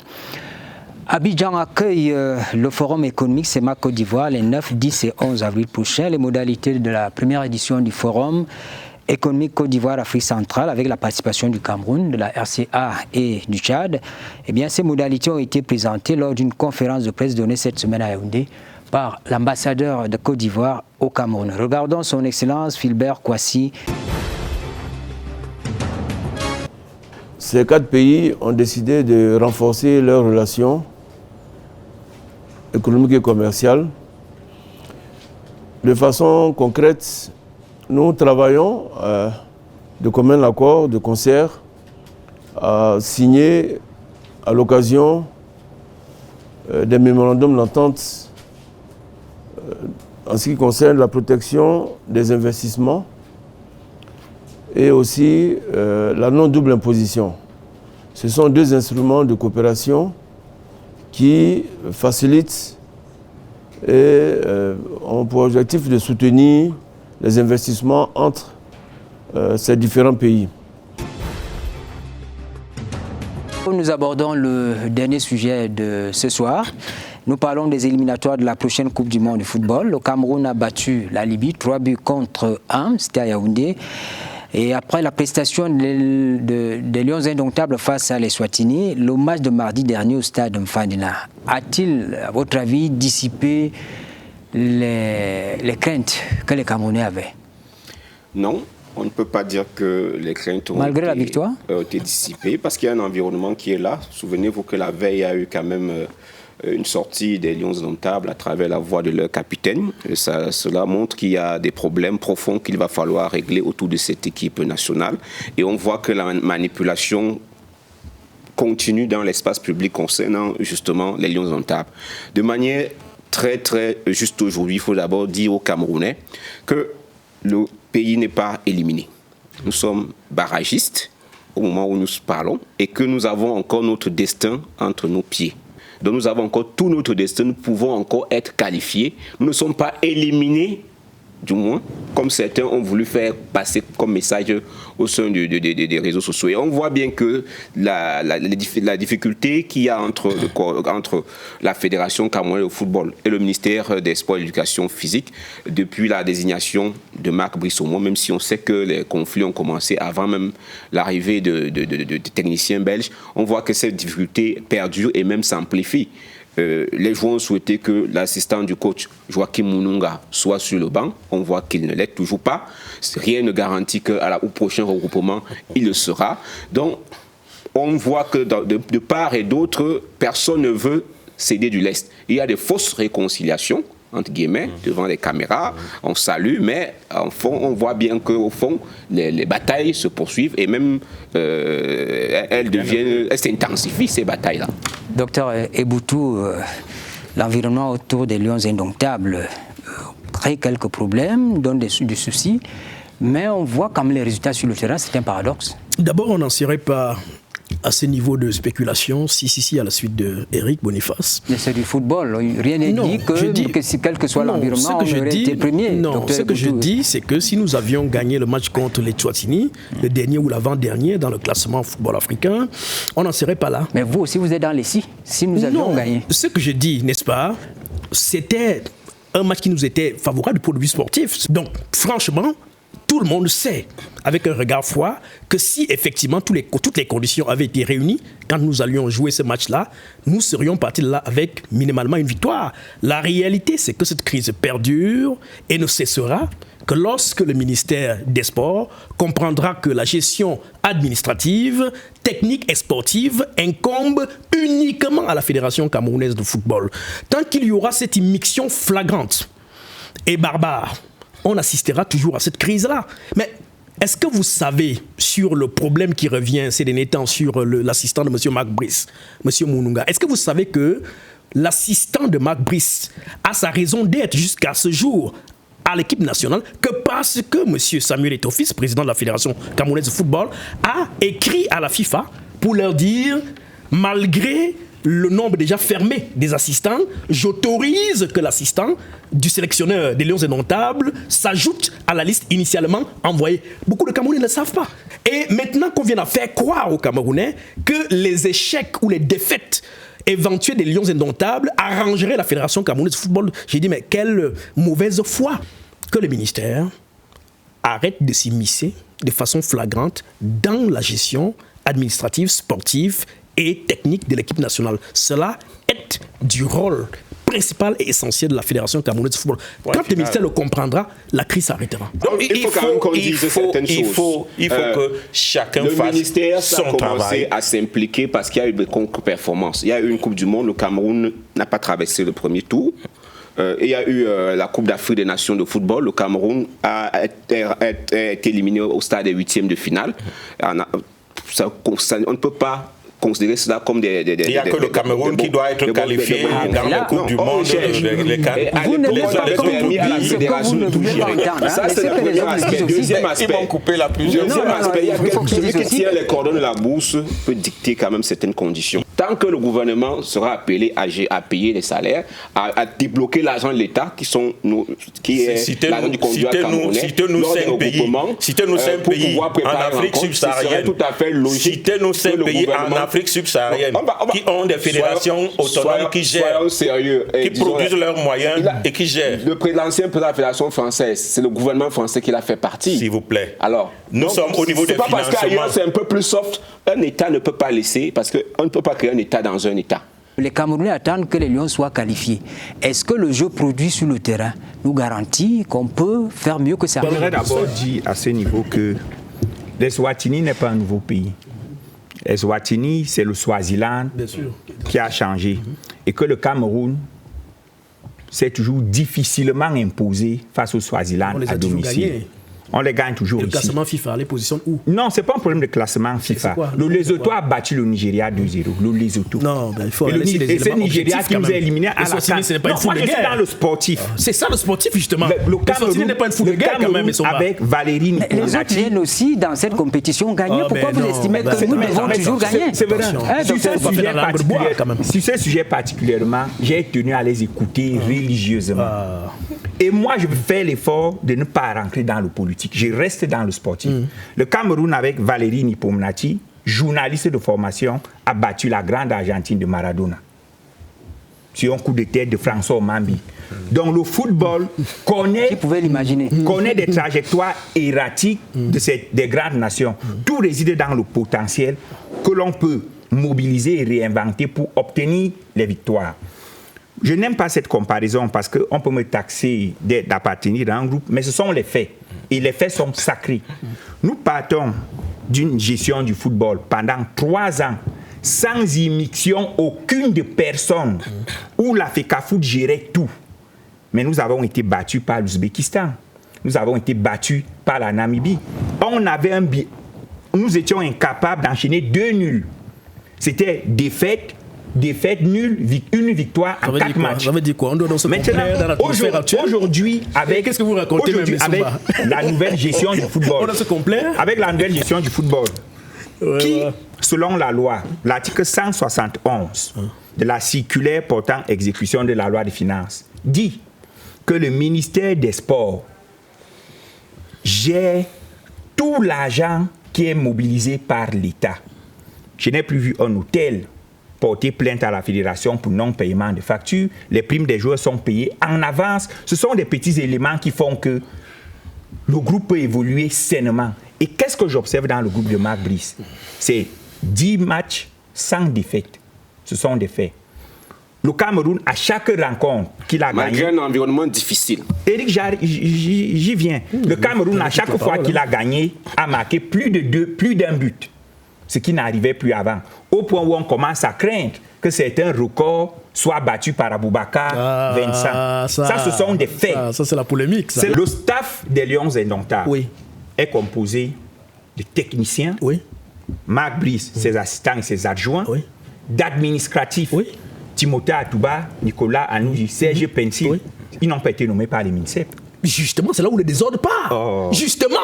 Abidjan accueille le forum économique SEMA Côte d'Ivoire les 9, 10 et 11 avril prochains. Les modalités de la première édition du forum économique Côte d'Ivoire-Afrique centrale avec la participation du Cameroun, de la RCA et du Tchad. Eh bien, ces modalités ont été présentées lors d'une conférence de presse donnée cette semaine à Yaoundé par l'ambassadeur de Côte d'Ivoire au Cameroun. Regardons son Excellence Philbert Kwasi. Ces 4 pays ont décidé de renforcer leurs relations économiques et commerciales. De façon concrète, nous travaillons de commun accord, de concert, à signer à l'occasion des mémorandums d'entente en ce qui concerne la protection des investissements et aussi la non-double imposition. Ce sont deux instruments de coopération qui facilitent et ont pour objectif de soutenir les investissements entre ces différents pays. Nous abordons le dernier sujet de ce soir. Nous parlons des éliminatoires de la prochaine Coupe du Monde de football. Le Cameroun a battu la Libye 3-1, c'était à Yaoundé. Et après la prestation des Lions indomptables face à l'Eswatini, le match de mardi dernier au stade Mfandina a-t-il, à votre avis, dissipé les craintes que les Camerounais avaient? Non. On ne peut pas dire que les craintes ont été dissipées parce qu'il y a un environnement qui est là. Souvenez-vous que la veille, il y a eu quand même une sortie des Lions indomptables à travers la voix de leur capitaine. Cela montre qu'il y a des problèmes profonds qu'il va falloir régler autour de cette équipe nationale. Et on voit que la manipulation continue dans l'espace public concernant justement les Lions indomptables. De manière très très juste aujourd'hui, il faut d'abord dire aux Camerounais que le pays n'est pas éliminé. Nous sommes barragistes au moment où nous parlons et que nous avons encore notre destin entre nos pieds. Donc nous avons encore tout notre destin, nous pouvons encore être qualifiés. Nous ne sommes pas éliminés, du moins, comme certains ont voulu faire passer comme message au sein des réseaux sociaux. Et on voit bien que la difficulté qu'il y a entre la Fédération camerounaise de football et le ministère des Sports et de l'Éducation physique depuis la désignation de Marc Brissomont, même si on sait que les conflits ont commencé avant même l'arrivée de techniciens belges, on voit que cette difficulté perdure et même s'amplifie. Les joueurs ont souhaité que l'assistant du coach Joachim Mununga soit sur le banc. On voit qu'il ne l'est toujours pas. Rien ne garantit qu'au prochain regroupement, il le sera. Donc, on voit que de part et d'autre, personne ne veut céder du lest. Il y a des fausses réconciliations, entre guillemets, devant les caméras. On salue, mais en fond, on voit bien qu'au fond, les batailles se poursuivent et même elles s'intensifient, ces batailles-là. Docteur Eboutou, l'environnement autour des Lions indomptables crée quelques problèmes, donne du souci, mais on voit quand même les résultats sur le terrain, c'est un paradoxe. D'abord, on n'en serait pas à ce niveau de spéculation, si, à la suite d'Éric Boniface. Mais c'est du football, rien n'est dit que si quel que soit l'environnement, on aurait été premier. Non, ce que je dis, c'est que si nous avions gagné le match contre les Eswatini, le dernier ou l'avant-dernier dans le classement football africain, on n'en serait pas là. Mais vous aussi, vous êtes dans les si nous avions gagné. Ce que je dis, n'est-ce pas, c'était un match qui nous était favorable du point de vue sportif. Donc, franchement, tout le monde sait, avec un regard froid, que si effectivement toutes les conditions avaient été réunies, quand nous allions jouer ce match-là, nous serions partis de là avec minimalement une victoire. La réalité, c'est que cette crise perdure et ne cessera que lorsque le ministère des Sports comprendra que la gestion administrative, technique et sportive incombe uniquement à la Fédération camerounaise de football. Tant qu'il y aura cette immixtion flagrante et barbare, on assistera toujours à cette crise-là. Mais est-ce que vous savez, sur le problème qui revient ces derniers temps sur l'assistant de M. Marc Brice, M. Mununga, est-ce que vous savez que l'assistant de Marc Brice a sa raison d'être jusqu'à ce jour à l'équipe nationale que parce que M. Samuel Eto'o-Fils, président de la Fédération camerounaise de football, a écrit à la FIFA pour leur dire, malgré le nombre déjà fermé des assistants, j'autorise que l'assistant du sélectionneur des Lions indomptables s'ajoute à la liste initialement envoyée. Beaucoup de Camerounais ne le savent pas. Et maintenant qu'on vient à faire croire aux Camerounais que les échecs ou les défaites éventuelles des Lions indomptables arrangeraient la Fédération camerounaise de football, j'ai dit, mais quelle mauvaise foi que le ministère arrête de s'immiscer de façon flagrante dans la gestion administrative, sportive et technique de l'équipe nationale. Cela est du rôle principal et essentiel de la Fédération camerounaise de football. Quand le ministère le comprendra, la crise s'arrêtera. Il faut quand même qu'on dise certaines choses. Il faut que chacun fasse son travail. Le ministère a commencé à s'impliquer parce qu'il y a eu des contre-performances. Il y a eu une Coupe du Monde, le Cameroun n'a pas traversé le premier tour. Il y a eu la Coupe d'Afrique des Nations de football. Le Cameroun a été éliminé au stade des 8e de finale. On ne peut pas considérer cela comme des... Il n'y a que le Cameroun qui doit être qualifié dans la Coupe du Monde. Vous n'avez pas permis à la fédération de tout gérer. Ça, c'est le premier aspect. Deuxième aspect. Ils vont couper la plusieurs. Deuxième aspect, celui qui tient les cordons de la bourse peut dicter quand même certaines conditions. Tant que le gouvernement sera appelé à payer les salaires, à débloquer l'argent de l'État, qui est l'argent du contribuable camerounais, citez-nous 5 pays en Afrique subsaharienne. Tout à fait logique. Citez-nous 5 pays en Afrique subsaharienne qui ont des fédérations autonomes qui gèrent, qui produisent leurs moyens et qui gèrent. L'ancien président de la Fédération française, c'est le gouvernement français qui l'a fait partie. S'il vous plaît. Alors, nous sommes au niveau des financements. C'est pas parce qu'ailleurs c'est un peu plus soft. Un État ne peut pas laisser, parce qu'on ne peut pas créer un État dans un État. Les Camerounais attendent que les Lions soient qualifiés. Est-ce que le jeu produit sur le terrain nous garantit qu'on peut faire mieux que ça? Je voudrais d'abord dire à ce niveau que l'Eswatini n'est pas un nouveau pays. Eswatini, c'est le Swaziland qui a changé. Et que le Cameroun s'est toujours difficilement imposé face au Swaziland à domicile. On les gagne toujours ici. Le classement FIFA, les positions où? Non, ce n'est pas un problème de classement FIFA. Le Lesotho a battu le Nigeria 2-0. Le Lesotho. Non, ben, il faut et c'est le Nigeria qui nous a éliminés à la CAN. Ce n'est pas une foule de guerre. Je suis dans le sportif. C'est ça le sportif, justement. Le Cameroun n'est pas une foule de guerre, quand même. Avec Valérie Nicolati. Les autres viennent aussi dans cette compétition gagner. Pourquoi vous estimez que nous devons toujours gagner? C'est vrai. Sur ce sujet particulièrement, j'ai tenu à les écouter religieusement. Et moi, je fais l'effort de ne pas rentrer dans le politique. Je reste dans le sportif. Le Cameroun, avec Valérie Nicolati, journaliste de formation, a battu la grande Argentine de Maradona sur un coup de tête de François Mambi. Donc le football connaît des trajectoires erratiques des grandes nations. Tout réside dans le potentiel que l'on peut mobiliser et réinventer pour obtenir les victoires. Je n'aime pas cette comparaison parce qu'on peut me taxer d'appartenir à un groupe, mais ce sont les faits. Et les faits sont sacrés. Nous partons d'une gestion du football pendant 3 ans, sans immixtion aucune de personne, où la FECAFOOT gérait tout. Mais nous avons été battus par l'Ouzbékistan. Nous avons été battus par la Namibie. Nous étions incapables d'enchaîner 2 nuls. C'était défaite, nulle, une victoire en 4 matchs. Ça veut dire quoi? On doit donc se complaire dans l'atmosphère actuelle. Aujourd'hui, avec la nouvelle gestion du football, on doit se complaire avec la nouvelle gestion du football, qui, selon la loi, l'article 171 de la circulaire portant exécution de la loi des finances, dit que le ministère des Sports gère tout l'argent qui est mobilisé par l'État. Je n'ai plus vu un hôtel porter plainte à la fédération pour non-paiement de factures. Les primes des joueurs sont payées en avance. Ce sont des petits éléments qui font que le groupe peut évoluer sainement. Et qu'est-ce que j'observe dans le groupe de Marc Brice? C'est 10 matchs sans défaite. Ce sont des faits. Le Cameroun, à chaque rencontre qu'il a gagné... Malgré un environnement difficile. Éric, j'y viens. Le Cameroun, à chaque fois qu'il a gagné, a marqué plus d'un but. Ce qui n'arrivait plus avant. Au point où on commence à craindre que certains records soient battus par Aboubakar, Vincent. Ça, ce sont des faits. Ça c'est la polémique. Ça. Le staff des Lions Indomptables est composé de techniciens, Marc Brice, ses assistants et ses adjoints, d'administratifs, Timothée Atouba, Nicolas Anouji, Serge Pensi. Ils n'ont pas été nommés par les MINSEP. Justement, c'est là où le désordre part. Justement,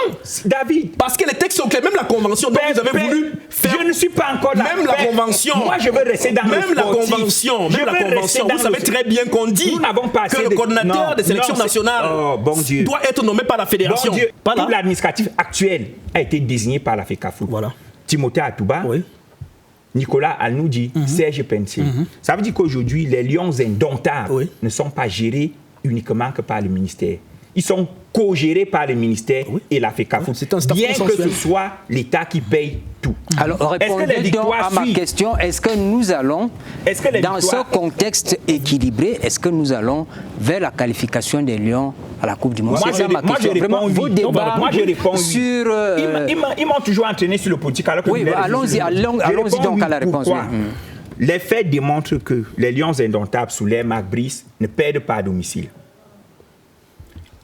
David. Parce que les textes sont clairs, même la convention dont vous avez voulu faire. Je ne suis pas encore là. Même la convention. Moi, je veux rester dans le convention. Même la convention. Vous savez très bien qu'on dit que le coordinateur des sélections nationales doit être nommé par la fédération. Bon Dieu. Tout l'administratif actuel a été désigné par la FECAFOOT. Voilà. Timothée Atouba, Nicolas Alnoudi, Serge Pensi. Ça veut dire qu'aujourd'hui, les Lions Indomptables ne sont pas gérés uniquement que par le ministère. Ils sont co-gérés par le ministère et la FECAFOOT, bien que ce soit l'État qui paye tout. Alors, répondez donc à ma question, est-ce que nous allons, dans ce contexte équilibré, est-ce que nous allons vers la qualification des Lions à la Coupe du Monde? Moi, je réponds oui. Sur... Ils m'ont toujours entraîné sur le politique. Allons-y donc à la réponse. Les faits démontrent que les Lions Indomptables sous l'ère Marc Brice ne perdent pas à domicile.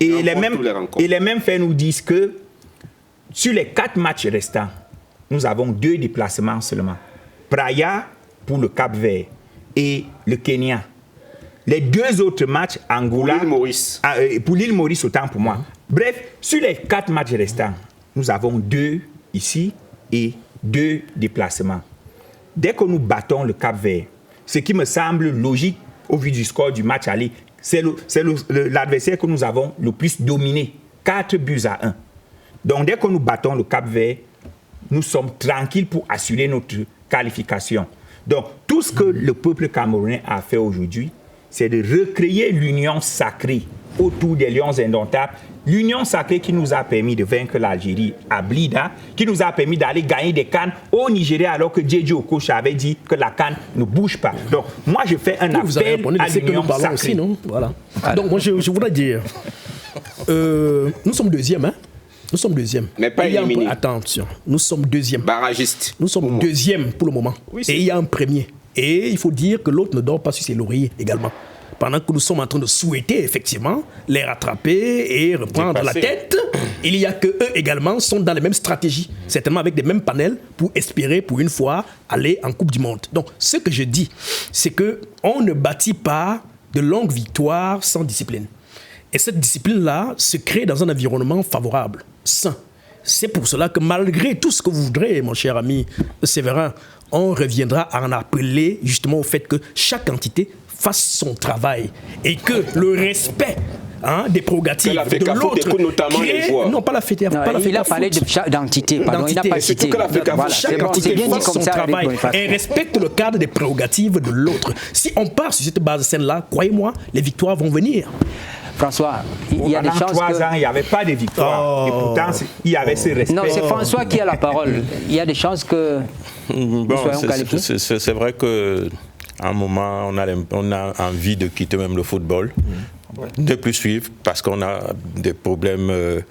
Et les mêmes faits nous disent que sur les 4 matchs restants, nous avons 2 déplacements seulement. Praia pour le Cap-Vert et le Kenya. Les 2 autres matchs, Angola... Pour l'île Maurice. Pour l'île Maurice, autant pour moi. Bref, sur les 4 matchs restants, nous avons 2 ici et 2 déplacements. Dès que nous battons le Cap-Vert, ce qui me semble logique au vu du score du match aller, c'est l'adversaire que nous avons le plus dominé, 4-1. Donc dès que nous battons le Cap-Vert, nous sommes tranquilles pour assurer notre qualification. Donc tout ce que le peuple camerounais a fait aujourd'hui, c'est de recréer l'union sacrée autour des Lions indomptables. L'union sacrée qui nous a permis de vaincre l'Algérie à Blida, qui nous a permis d'aller gagner des CAN au Nigeria alors que Djedji Okocha avait dit que la CAN ne bouge pas. Donc moi je fais un appel à l'union sacrée. Aussi, non voilà. Donc moi je voudrais dire, nous sommes 2e, hein. Nous sommes 2e. Mais pas éliminé. Attention, nous sommes 2e. Barragiste. Nous sommes 2e pour le moment. Oui, et il y a un premier. Et il faut dire que l'autre ne dort pas sur ses lauriers également. Pendant que nous sommes en train de souhaiter effectivement les rattraper et reprendre la tête, il y a que eux également sont dans les mêmes stratégies, certainement avec les mêmes panels pour espérer pour une fois aller en Coupe du Monde. Donc ce que je dis, c'est que on ne bâtit pas de longues victoires sans discipline. Et cette discipline-là se crée dans un environnement favorable, sain. C'est pour cela que malgré tout ce que vous voudrez, mon cher ami Séverin, on reviendra à en appeler justement au fait que chaque entité fasse son travail et que le respect des prérogatives de l'autre notamment les joueurs. Non, pas la FETF. Il a parlé d'entité, pardon, il n'a pas cité. Chaque entité fasse son travail et respecte le cadre des prérogatives de l'autre. Si on part sur cette base saine-là, croyez-moi, les victoires vont venir. François, il y a des chances 3 ans, il n'y avait pas de victoire. Et pourtant, il y avait ce respect. Non, c'est François qui a la parole. Il y a des chances que nous soyons qualifiés. C'est vrai que à un moment, on a envie de quitter même le football, de plus suivre, parce qu'on a des problèmes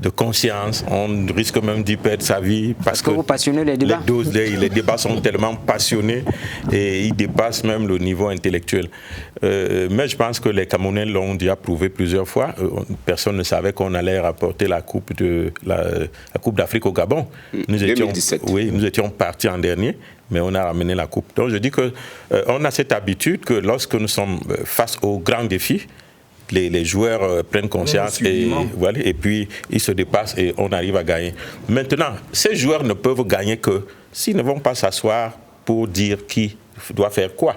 de conscience. On risque même d'y perdre sa vie, parce que vous passionnez les débats. Les débats sont tellement passionnés et ils dépassent même le niveau intellectuel. Mais je pense que les Camerounais l'ont déjà prouvé plusieurs fois. Personne ne savait qu'on allait rapporter la Coupe d'Afrique au Gabon. Nous étions partis en dernier, mais on a ramené la coupe. Donc je dis qu'on a cette habitude que lorsque nous sommes face aux grands défis, les joueurs prennent conscience et puis ils se dépassent et on arrive à gagner. Maintenant, ces joueurs ne peuvent gagner que s'ils ne vont pas s'asseoir pour dire qui doit faire quoi.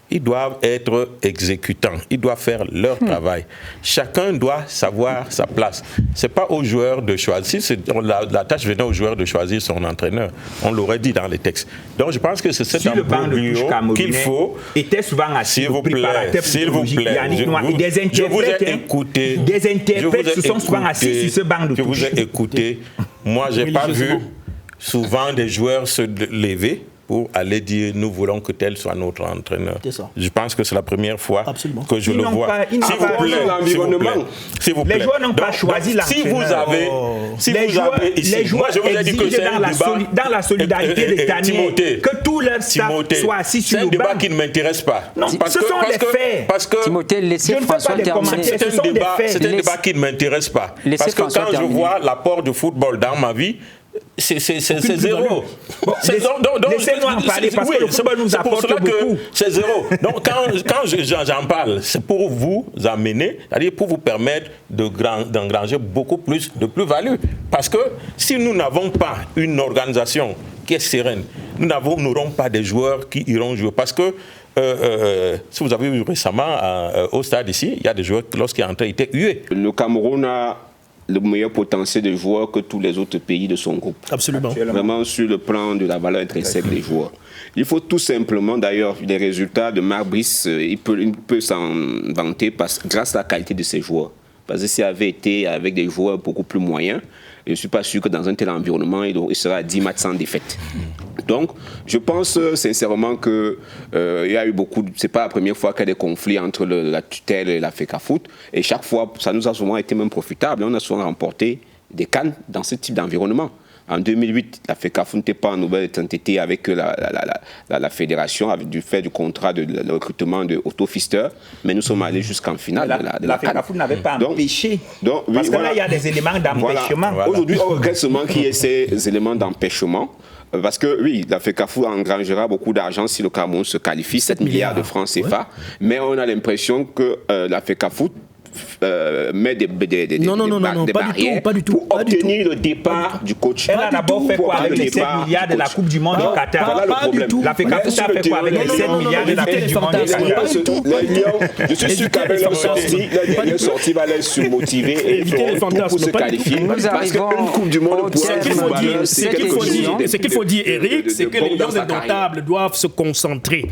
Ils doivent être exécutants, ils doivent faire leur travail. Chacun doit savoir sa place. Ce n'est pas aux joueurs de choisir, la tâche venait aux joueurs de choisir son entraîneur. On l'aurait dit dans les textes. Donc je pense que c'est cet embryon qu'il faut. Était souvent assis, s'il vous plaît, je vous ai écouté. Des interprètes se sont souvent assis sur ce banc de touche. Je vous ai écouté. Moi, je n'ai pas vu souvent des joueurs se lever pour aller dire nous voulons que tel soit notre entraîneur. Je pense que c'est la première fois que je le vois. S'il vous plaît. Les joueurs n'ont pas choisi l'entraîneur. Les joueurs exigent dans la solidarité des derniers que tout leur staff soit assis sur le banc. C'est un débat qui ne m'intéresse pas. Non, ce sont les faits. Timothée, laissez François terminer. C'est un débat qui ne m'intéresse pas. Parce que quand je vois l'apport du football dans ma vie, c'est zéro. Laissez-nous en parler parce que le football nous apporte beaucoup. C'est zéro. Donc quand j'en parle, c'est pour vous amener, c'est-à-dire pour vous permettre d'engranger beaucoup plus de plus-value. Parce que si nous n'avons pas une organisation qui est sereine, nous n'aurons pas des joueurs qui iront jouer. Parce que si vous avez vu récemment au stade ici, il y a des joueurs qui, lorsqu'ils entraient, étaient hués. Le Cameroun a le meilleur potentiel de joueurs que tous les autres pays de son groupe. Absolument. Vraiment sur le plan de la valeur intrinsèque des joueurs. Il faut tout simplement, d'ailleurs, les résultats de Marc Brice, il peut s'en vanter grâce à la qualité de ses joueurs. Parce que s'il avait été avec des joueurs beaucoup plus moyens, je ne suis pas sûr que dans un tel environnement, il sera à 10 matchs sans défaite. Donc, je pense sincèrement qu'il y a eu beaucoup... Ce n'est pas la première fois qu'il y a des conflits entre la tutelle et la FECAFOOT. Et chaque fois, ça nous a souvent été même profitable. On a souvent remporté des CAN dans ce type d'environnement. En 2008, la FECAFOOT n'était pas en nouvelle entité avec la fédération, avec du fait du contrat de recrutement de Otto Pfister, mais nous sommes allés jusqu'en finale. La FECAFOOT n'avait pas empêché. Parce que là, il y a des éléments d'empêchement. Voilà. Aujourd'hui, on regrette seulement qu'il y ait ces éléments d'empêchement. Parce que oui, la FECAFOOT engrangera beaucoup d'argent si le Cameroun se qualifie, 7 milliards de francs CFA, mais on a l'impression que la FECAFOOT met des barrières pour obtenir le départ du coach. Elle a d'abord fait quoi avec les 7 milliards de la Coupe du Monde au Qatar? Voilà le problème. La FECAFOOT a fait quoi avec les 7 milliards de la Coupe du Monde au Qatar? Je suis sûr qu'avec leur sortie va les surmotiver et pour se qualifier. Parce qu'une Coupe du Monde pour ce qu'il faut dire, Eric, c'est que les Lions indomptables doivent se concentrer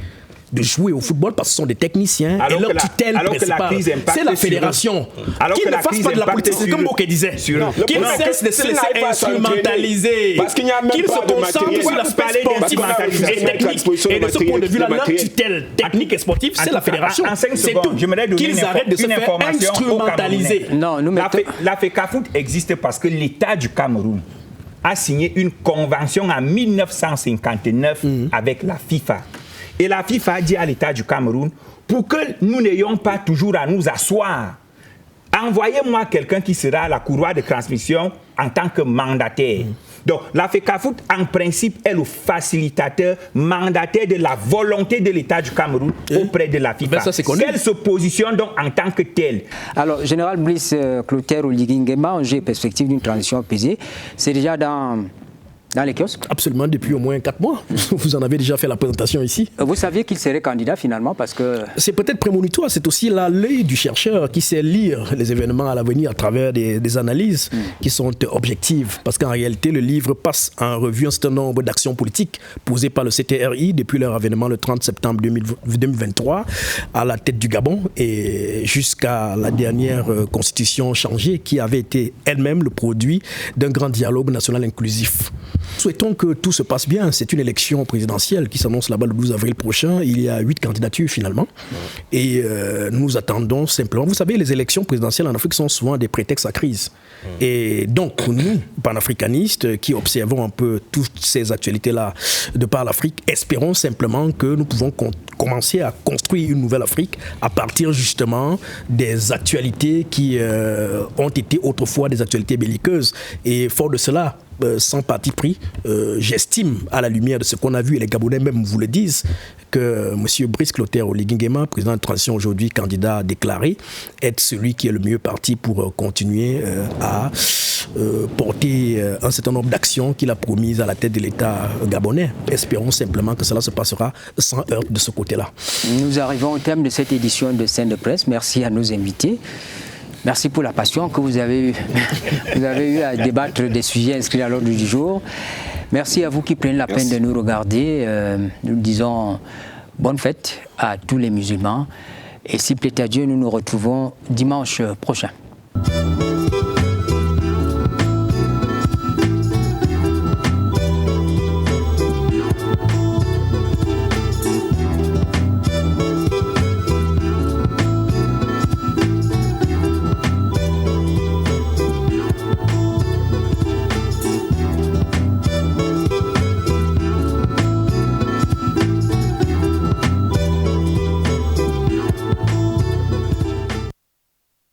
de jouer au football parce que ce sont des techniciens et leur tutelle principale, c'est la fédération. Qu'ils ne fassent pas de la politique, c'est comme Bokeh disait. Qu'ils cessent de se laisser instrumentaliser. Parce qu'il n'y a même qu'ils pas se de concentrent matériel. sur l'aspect sportif et technique. Et de ce point de vue-là, leur tutelle technique et sportive, c'est la fédération. C'est tout. Qu'ils arrêtent de se faire instrumentaliser. La FECAFOOT existe parce que l'État du Cameroun a signé une convention en 1959 avec la FIFA. Et la FIFA a dit à l'État du Cameroun, pour que nous n'ayons pas toujours à nous asseoir, envoyez-moi quelqu'un qui sera à la courroie de transmission en tant que mandataire. Donc, la FECAFOOT, en principe, est le facilitateur mandataire de la volonté de l'État du Cameroun auprès de la FIFA. Elle se positionne donc en tant que telle. Alors, Général Brice Clotaire Oligui-Nguema, en perspective d'une transition apaisée, c'est déjà dans les kiosques? Absolument, depuis au moins 4 mois. Vous en avez déjà fait la présentation ici. Vous saviez qu'il serait candidat finalement parce que... C'est peut-être prémonitoire, c'est aussi là l'œil du chercheur qui sait lire les événements à l'avenir à travers des analyses qui sont objectives. Parce qu'en réalité, le livre passe en revue un certain nombre d'actions politiques posées par le CTRI depuis leur avènement le 30 septembre 2023 à la tête du Gabon et jusqu'à la dernière constitution changée qui avait été elle-même le produit d'un grand dialogue national inclusif. Souhaitons que tout se passe bien. C'est une élection présidentielle qui s'annonce là-bas le 12 avril prochain. Il y a 8 candidatures finalement. Et nous attendons simplement. Vous savez, les élections présidentielles en Afrique sont souvent des prétextes à crise. Et donc, nous, panafricanistes, qui observons un peu toutes ces actualités-là de par l'Afrique, espérons simplement que nous pouvons commencer à construire une nouvelle Afrique à partir justement des actualités qui ont été autrefois des actualités belliqueuses. Et fort de cela, sans parti pris, j'estime, à la lumière de ce qu'on a vu, et les Gabonais même vous le disent, que M. Brice Clotaire Oligui-Nguema, président de transition aujourd'hui, candidat déclaré, est celui qui est le mieux parti pour continuer à porter un certain nombre d'actions qu'il a promises à la tête de l'État gabonais. Espérons simplement que cela se passera sans heurts de ce côté-là. Nous arrivons au terme de cette édition de Scène de Presse. Merci à nos invités. Merci pour la passion que vous avez eue. Vous avez eu à débattre des sujets inscrits à l'ordre du jour. Merci à vous qui prenez la peine de nous regarder. Nous disons bonne fête à tous les musulmans. Et s'il plaît à Dieu, nous nous retrouvons dimanche prochain.